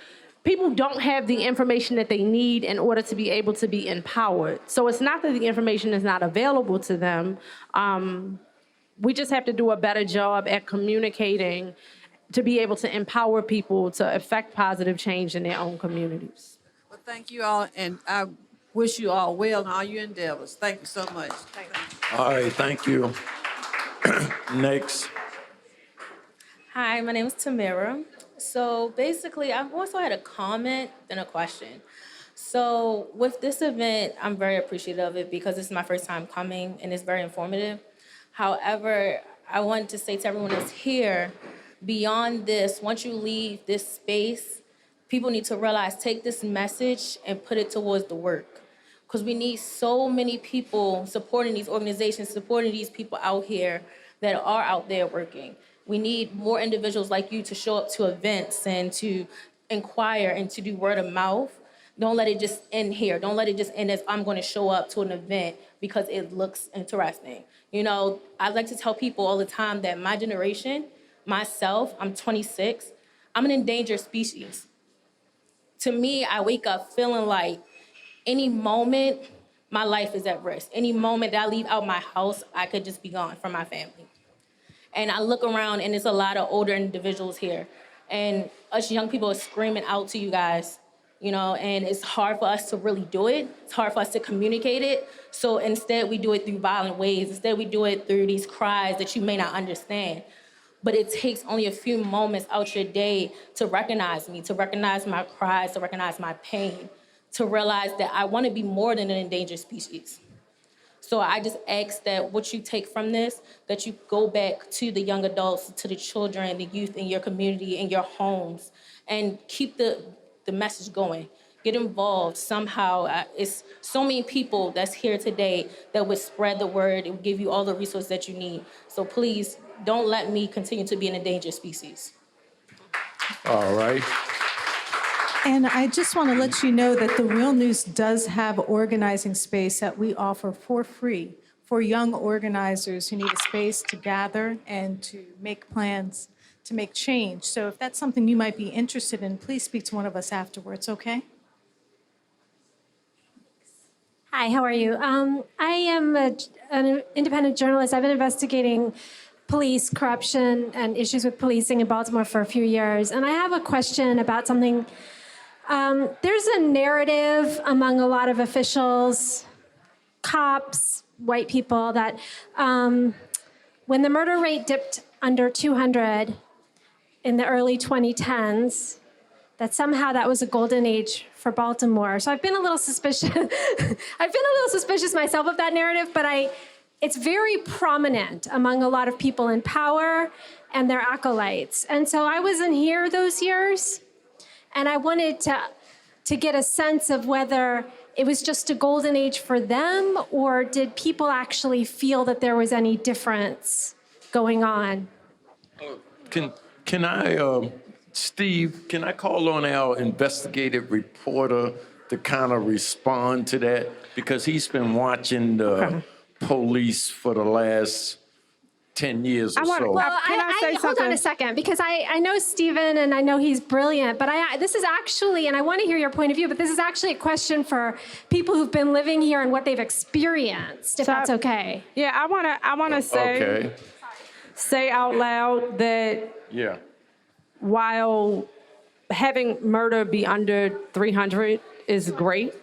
don't have the information that they need in order to be able to be empowered. So it's not that the information is not available to them. We just have to do a better job at communicating to be able to empower people to affect positive change in their own communities. Well, thank you all, and I wish you all well in all your endeavors. Thank you so much. Thank you. All right, thank you. Next. Hi, my name is Tamara. So basically, I've also had a comment and a question. So with this event, I'm very appreciative of it because this is my first time coming and it's very informative. However, I wanted to say to everyone that's here, beyond this, once you leave this space, people need to realize, take this message and put it towards the work. Because we need so many people supporting these organizations, supporting these people out here that are out there working. We need more individuals like you to show up to events and to inquire and to do word of mouth. Don't let it just end here. Don't let it just end as I'm going to show up to an event because it looks interesting. You know, I like to tell people all the time that my generation, myself, I'm 26, I'm an endangered species. To me, I wake up feeling like any moment my life is at risk. Any moment that I leave out my house, I could just be gone from my family. And I look around and there's a lot of older individuals here. And us young people are screaming out to you guys, you know, and it's hard for us to really do it. It's hard for us to communicate it. So instead we do it through violent ways. Instead we do it through these cries that you may not understand. But it takes only a few moments out your day to recognize me, to recognize my cries, to recognize my pain, to realize that I want to be more than an endangered species. So I just ask that what you take from this, that you go back to the young adults, to the children, the youth in your community, in your homes, and keep the message going. Get involved somehow. It's so many people that's here today that would spread the word. It would give you all the resources that you need. So please, don't let me continue to be an endangered species. All right. And I just want to let you know that the Real News does have organizing space that we offer for free for young organizers who need a space to gather and to make plans to make change. So if that's something you might be interested in, please speak to one of us afterwards, okay? Hi, how are you? I am an independent journalist. I've been investigating police corruption and issues with policing in Baltimore for a few years. And I have a question about something. There's a narrative among a lot of officials, cops, white people, that when the murder rate dipped under 200 in the early 2010s, that somehow that was a golden age for Baltimore. So I've been a little suspicious. I've been a little suspicious myself of that narrative, but it's very prominent among a lot of people in power and their acolytes. And so I wasn't here those years, and I wanted to get a sense of whether it was just a golden age for them, or did people actually feel that there was any difference going on? Can I, Steve, can I call on our investigative reporter to kind of respond to that? Because he's been watching the police for the last 10 years or so. Well, hold on a second, because I know Stephen and I know he's brilliant, but this is actually, and I want to hear your point of view, but this is actually a question for people who've been living here and what they've experienced, if that's okay. Yeah, I wanna say out loud that while having murder be under 300 is great,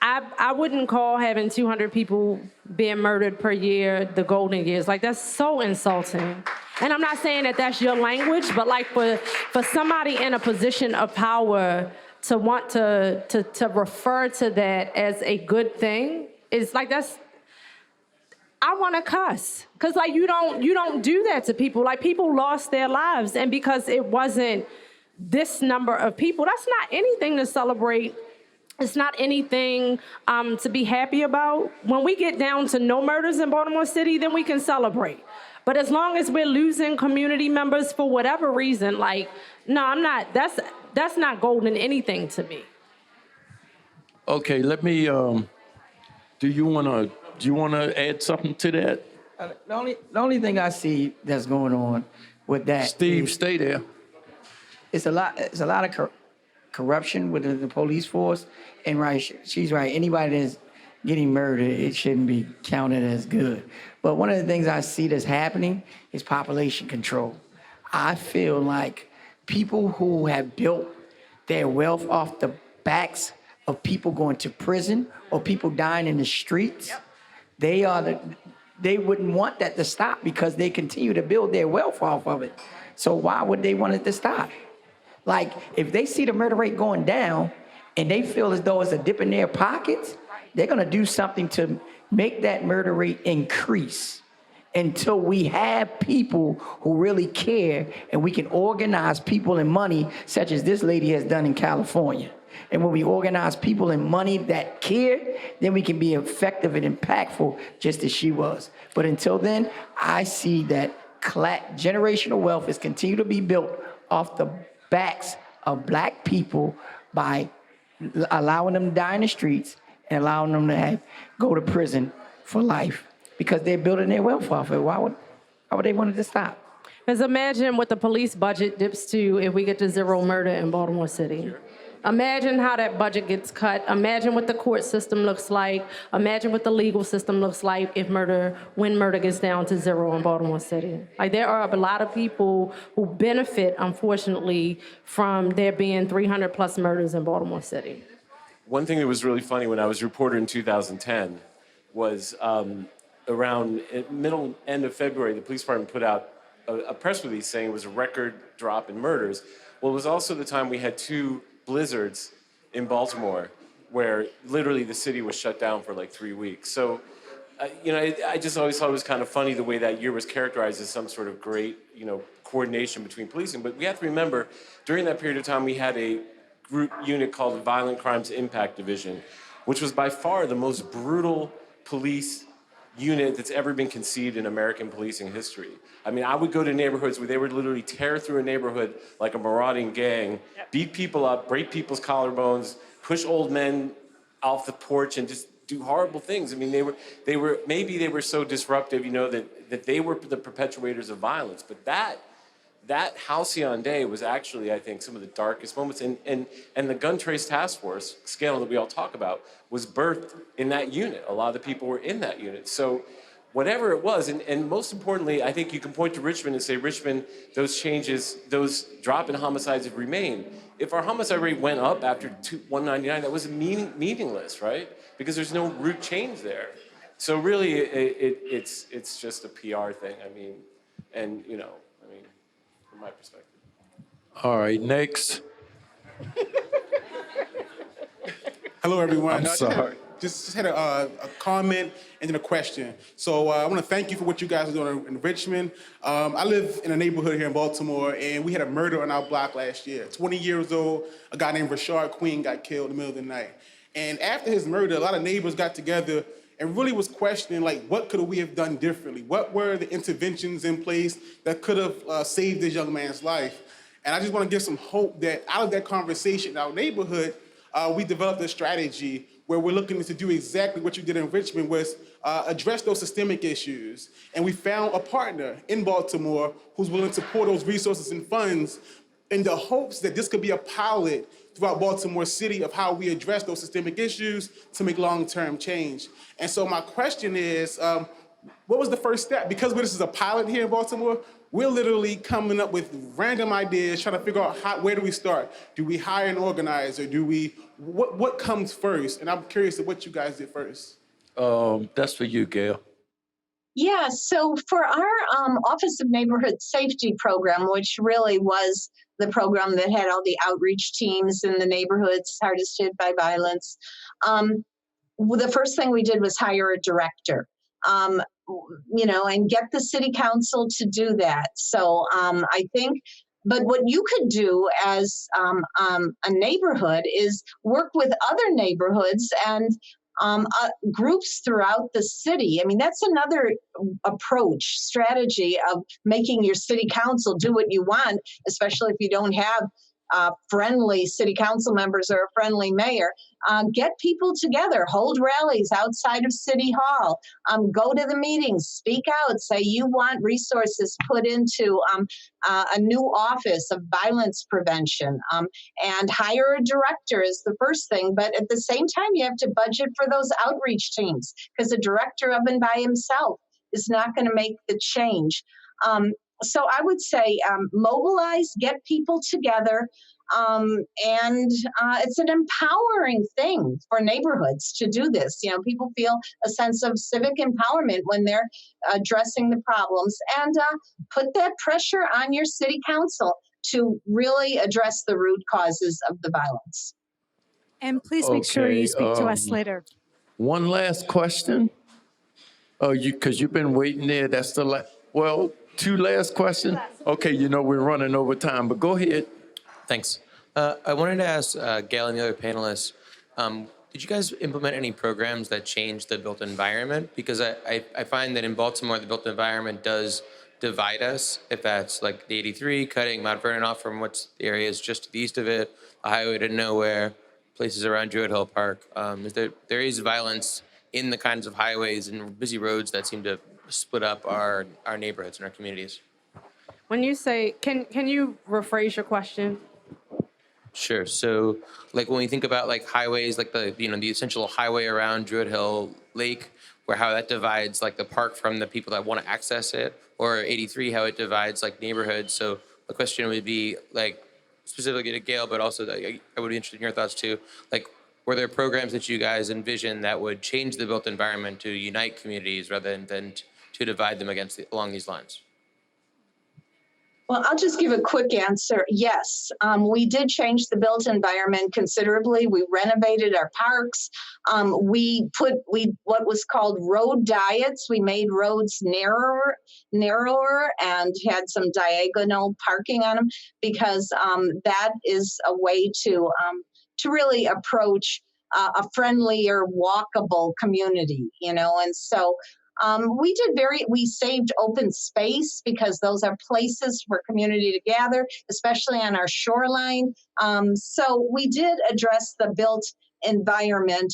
I wouldn't call having 200 people being murdered per year the golden years. Like, that's so insulting. And I'm not saying that that's your language, but like for somebody in a position of power to want to refer to that as a good thing is like, I want to cuss. Because like you don't do that to people. Like, people lost their lives, and because it wasn't this number of people, that's not anything to celebrate. It's not anything to be happy about. When we get down to no murders in Baltimore City, then we can celebrate. But as long as we're losing community members for whatever reason, like, no, I'm not. That's not golden anything to me. Okay, let me. Do you wanna add something to that? The only thing I see that's going on with that, Steve, stay there. It's a lot of corruption within the police force, and she's right. Anybody that's getting murdered, it shouldn't be counted as good. But one of the things I see that's happening is population control. I feel like people who have built their wealth off the backs of people going to prison or people dying in the streets, they wouldn't want that to stop because they continue to build their wealth off of it. So why would they want it to stop? Like, if they see the murder rate going down and they feel as though it's a dip in their pockets, they're going to do something to make that murder rate increase until we have people who really care and we can organize people and money, such as this lady has done in California. And when we organize people and money that care, then we can be effective and impactful just as she was. But until then, I see that generational wealth is continue to be built off the backs of black people by allowing them to die in the streets and allowing them to go to prison for life because they're building their wealth off it. Why would they want it to stop? Because imagine what the police budget dips to if we get to zero murder in Baltimore City. Imagine how that budget gets cut. Imagine what the court system looks like. Imagine what the legal system looks like when murder gets down to zero in Baltimore City. Like, there are a lot of people who benefit, unfortunately, from there being 300 plus murders in Baltimore City. One thing that was really funny when I was a reporter in 2010 was around end of February, the police department put out a press release saying it was a record drop in murders. Well, it was also the time we had 2 blizzards in Baltimore where literally the city was shut down for like 3 weeks. So, I just always thought it was kind of funny the way that year was characterized as some sort of great, coordination between policing. But we have to remember, during that period of time, we had a group unit called the Violent Crimes Impact Division, which was by far the most brutal police unit that's ever been conceived in American policing history. I mean, I would go to neighborhoods where they would literally tear through a neighborhood like a marauding gang, beat people up, break people's collarbones, push old men off the porch and just do horrible things. I mean, they were so disruptive, that they were the perpetuators of violence. But that halcyon day was actually, I think, some of the darkest moments. And the Gun Trace Task Force scandal that we all talk about was birthed in that unit. A lot of the people were in that unit. So whatever it was, and most importantly, I think you can point to Richmond and say, Richmond, those changes, those drop in homicides have remained. If our homicide rate went up after 199, that was meaningless, right? Because there's no root change there. So really, it's just a PR thing. I mean, from my perspective. All right, next. Hello, everyone. I'm sorry. Just had a comment and then a question. So I want to thank you for what you guys are doing in Richmond. I live in a neighborhood here in Baltimore, and we had a murder on our block last year. 20 years old, a guy named Rashard Queen got killed in the middle of the night. And after his murder, a lot of neighbors got together and really was questioning, like, what could we have done differently? What were the interventions in place that could have saved this young man's life? And I just want to give some hope that out of that conversation in our neighborhood, we developed a strategy where we're looking to do exactly what you did in Richmond, was address those systemic issues. And we found a partner in Baltimore who's willing to pour those resources and funds in the hopes that this could be a pilot throughout Baltimore City of how we address those systemic issues to make long-term change. And so my question is, what was the first step? Because this is a pilot here in Baltimore, we're literally coming up with random ideas, trying to figure out where do we start? Do we hire an organizer? What comes first? And I'm curious of what you guys did first. That's for you, Gail. Yeah, so for our Office of Neighborhood Safety program, which really was the program that had all the outreach teams in the neighborhoods hardest hit by violence, the first thing we did was hire a director, and get the city council to do that. So I think, but what you could do as a neighborhood is work with other neighborhoods and groups throughout the city. I mean, that's another approach, strategy of making your city council do what you want, especially if you don't have friendly city council members or a friendly mayor. Get people together, hold rallies outside of City Hall, go to the meetings, speak out, say you want resources put into a new office of violence prevention, and hire a director is the first thing. But at the same time, you have to budget for those outreach teams, because a director of and by himself is not going to make the change. So I would say mobilize, get people together, and it's an empowering thing for neighborhoods to do this. People feel a sense of civic empowerment when they're addressing the problems, and put that pressure on your city council to really address the root causes of the violence. And please make sure you speak to us later. One last question. Because you've been waiting there. That's the last. Well, two last questions. Okay, we're running over time, but go ahead. Thanks. I wanted to ask Gail and the other panelists, did you guys implement any programs that change the built environment? Because I find that in Baltimore, the built environment does divide us. If that's like the 83, cutting Mount Vernon off from what's the areas just to the east of it, a highway to nowhere, places around Druid Hill Park. There is violence in the kinds of highways and busy roads that seem to split up our neighborhoods and our communities. When you say, can you rephrase your question? Sure. So, like when we think about like highways, like the essential highway around Druid Hill Lake, where how that divides like the park from the people that want to access it, or 83, how it divides like neighborhoods. So the question would be like specifically to Gail, but also I would be interested in your thoughts too. Like, were there programs that you guys envision that would change the built environment to unite communities rather than to divide them along these lines? Well, I'll just give a quick answer. Yes, we did change the built environment considerably. We renovated our parks. We what was called road diets. We made roads narrower, and had some diagonal parking on them, because that is a way to really approach a friendlier, walkable community. And so. We saved open space, because those are places for community to gather, especially on our shoreline. So we did address the built environment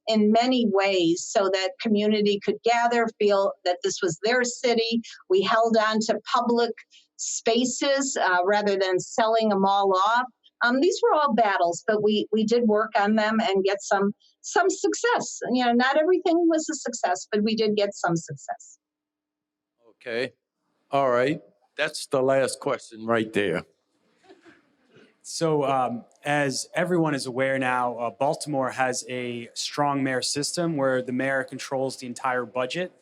in many ways, so that community could gather, feel that this was their city. We held on to public spaces rather than selling them all off. These were all battles, but we did work on them and get some success. Not everything was a success, but we did get some success. Okay. All right. That's the last question right there. So as everyone is aware now, Baltimore has a strong mayor system where the mayor controls the entire budget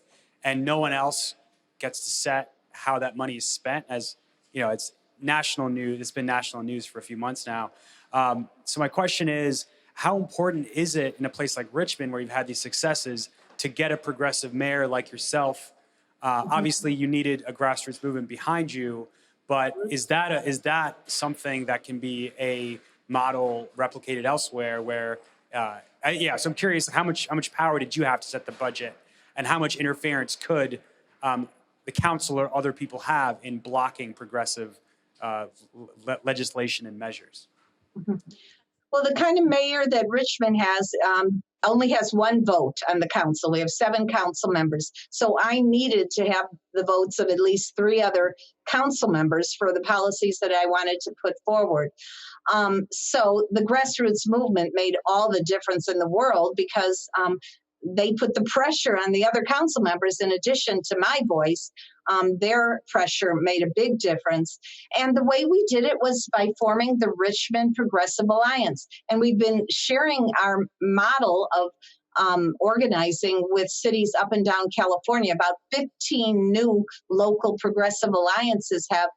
and no one else gets to set how that money is spent. As it's national news. It's been national news for a few months now. So my question is, how important is it in a place like Richmond, where you've had these successes, to get a progressive mayor like yourself? Obviously, you needed a grassroots movement behind you, but is that something that can be a model replicated elsewhere, where So I'm curious, how much power did you have to set the budget, and how much interference could the council or other people have in blocking progressive legislation and measures? Well, the kind of mayor that Richmond has only has one vote on the council. We have 7 council members. So I needed to have the votes of at least 3 other council members for the policies that I wanted to put forward. So the grassroots movement made all the difference in the world because they put the pressure on the other council members in addition to my voice. Their pressure made a big difference. And the way we did it was by forming the Richmond Progressive Alliance. And we've been sharing our model of organizing with cities up and down California. About 15 new local progressive alliances have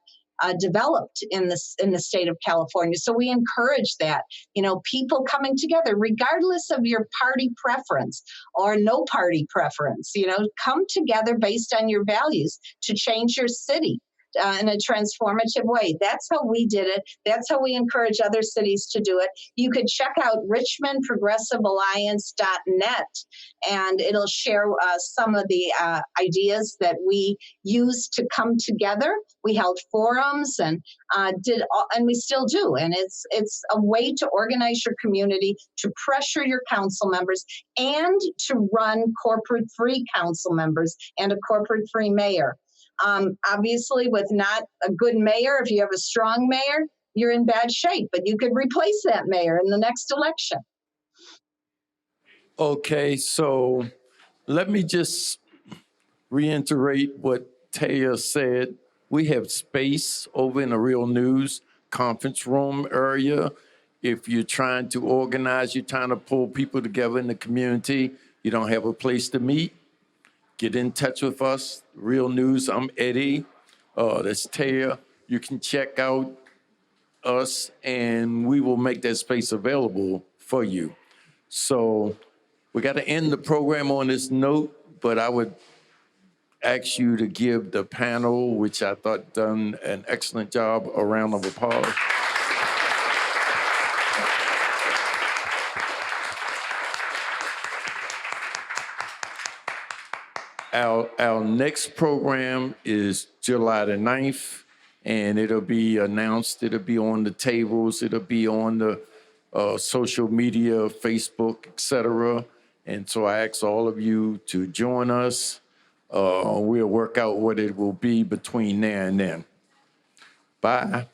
developed in the state of California. So we encourage that, people coming together, regardless of your party preference or no party preference, come together based on your values to change your city in a transformative way. That's how we did it. That's how we encourage other cities to do it. You could check out richmondprogressivealliance.net, and it'll share some of the ideas that we used to come together. We held forums and and we still do. And it's a way to organize your community, to pressure your council members, and to run corporate-free council members and a corporate-free mayor. Obviously, with not a good mayor, if you have a strong mayor, you're in bad shape, but you could replace that mayor in the next election. Okay, so let me just reiterate what Taya said. We have space over in the Real News conference room area. If you're trying to organize, you're trying to pull people together in the community, you don't have a place to meet, get in touch with us. Real News, I'm Eddie. That's Taya. You can check out us, and we will make that space available for you. So we got to end the program on this note, but I would ask you to give the panel, which I thought done an excellent job, a round of applause. Our next program is July the 9th, and it'll be announced. It'll be on the tables. It'll be on the social media, Facebook, etc. And so I ask all of you to join us. We'll work out what it will be between now and then. Bye.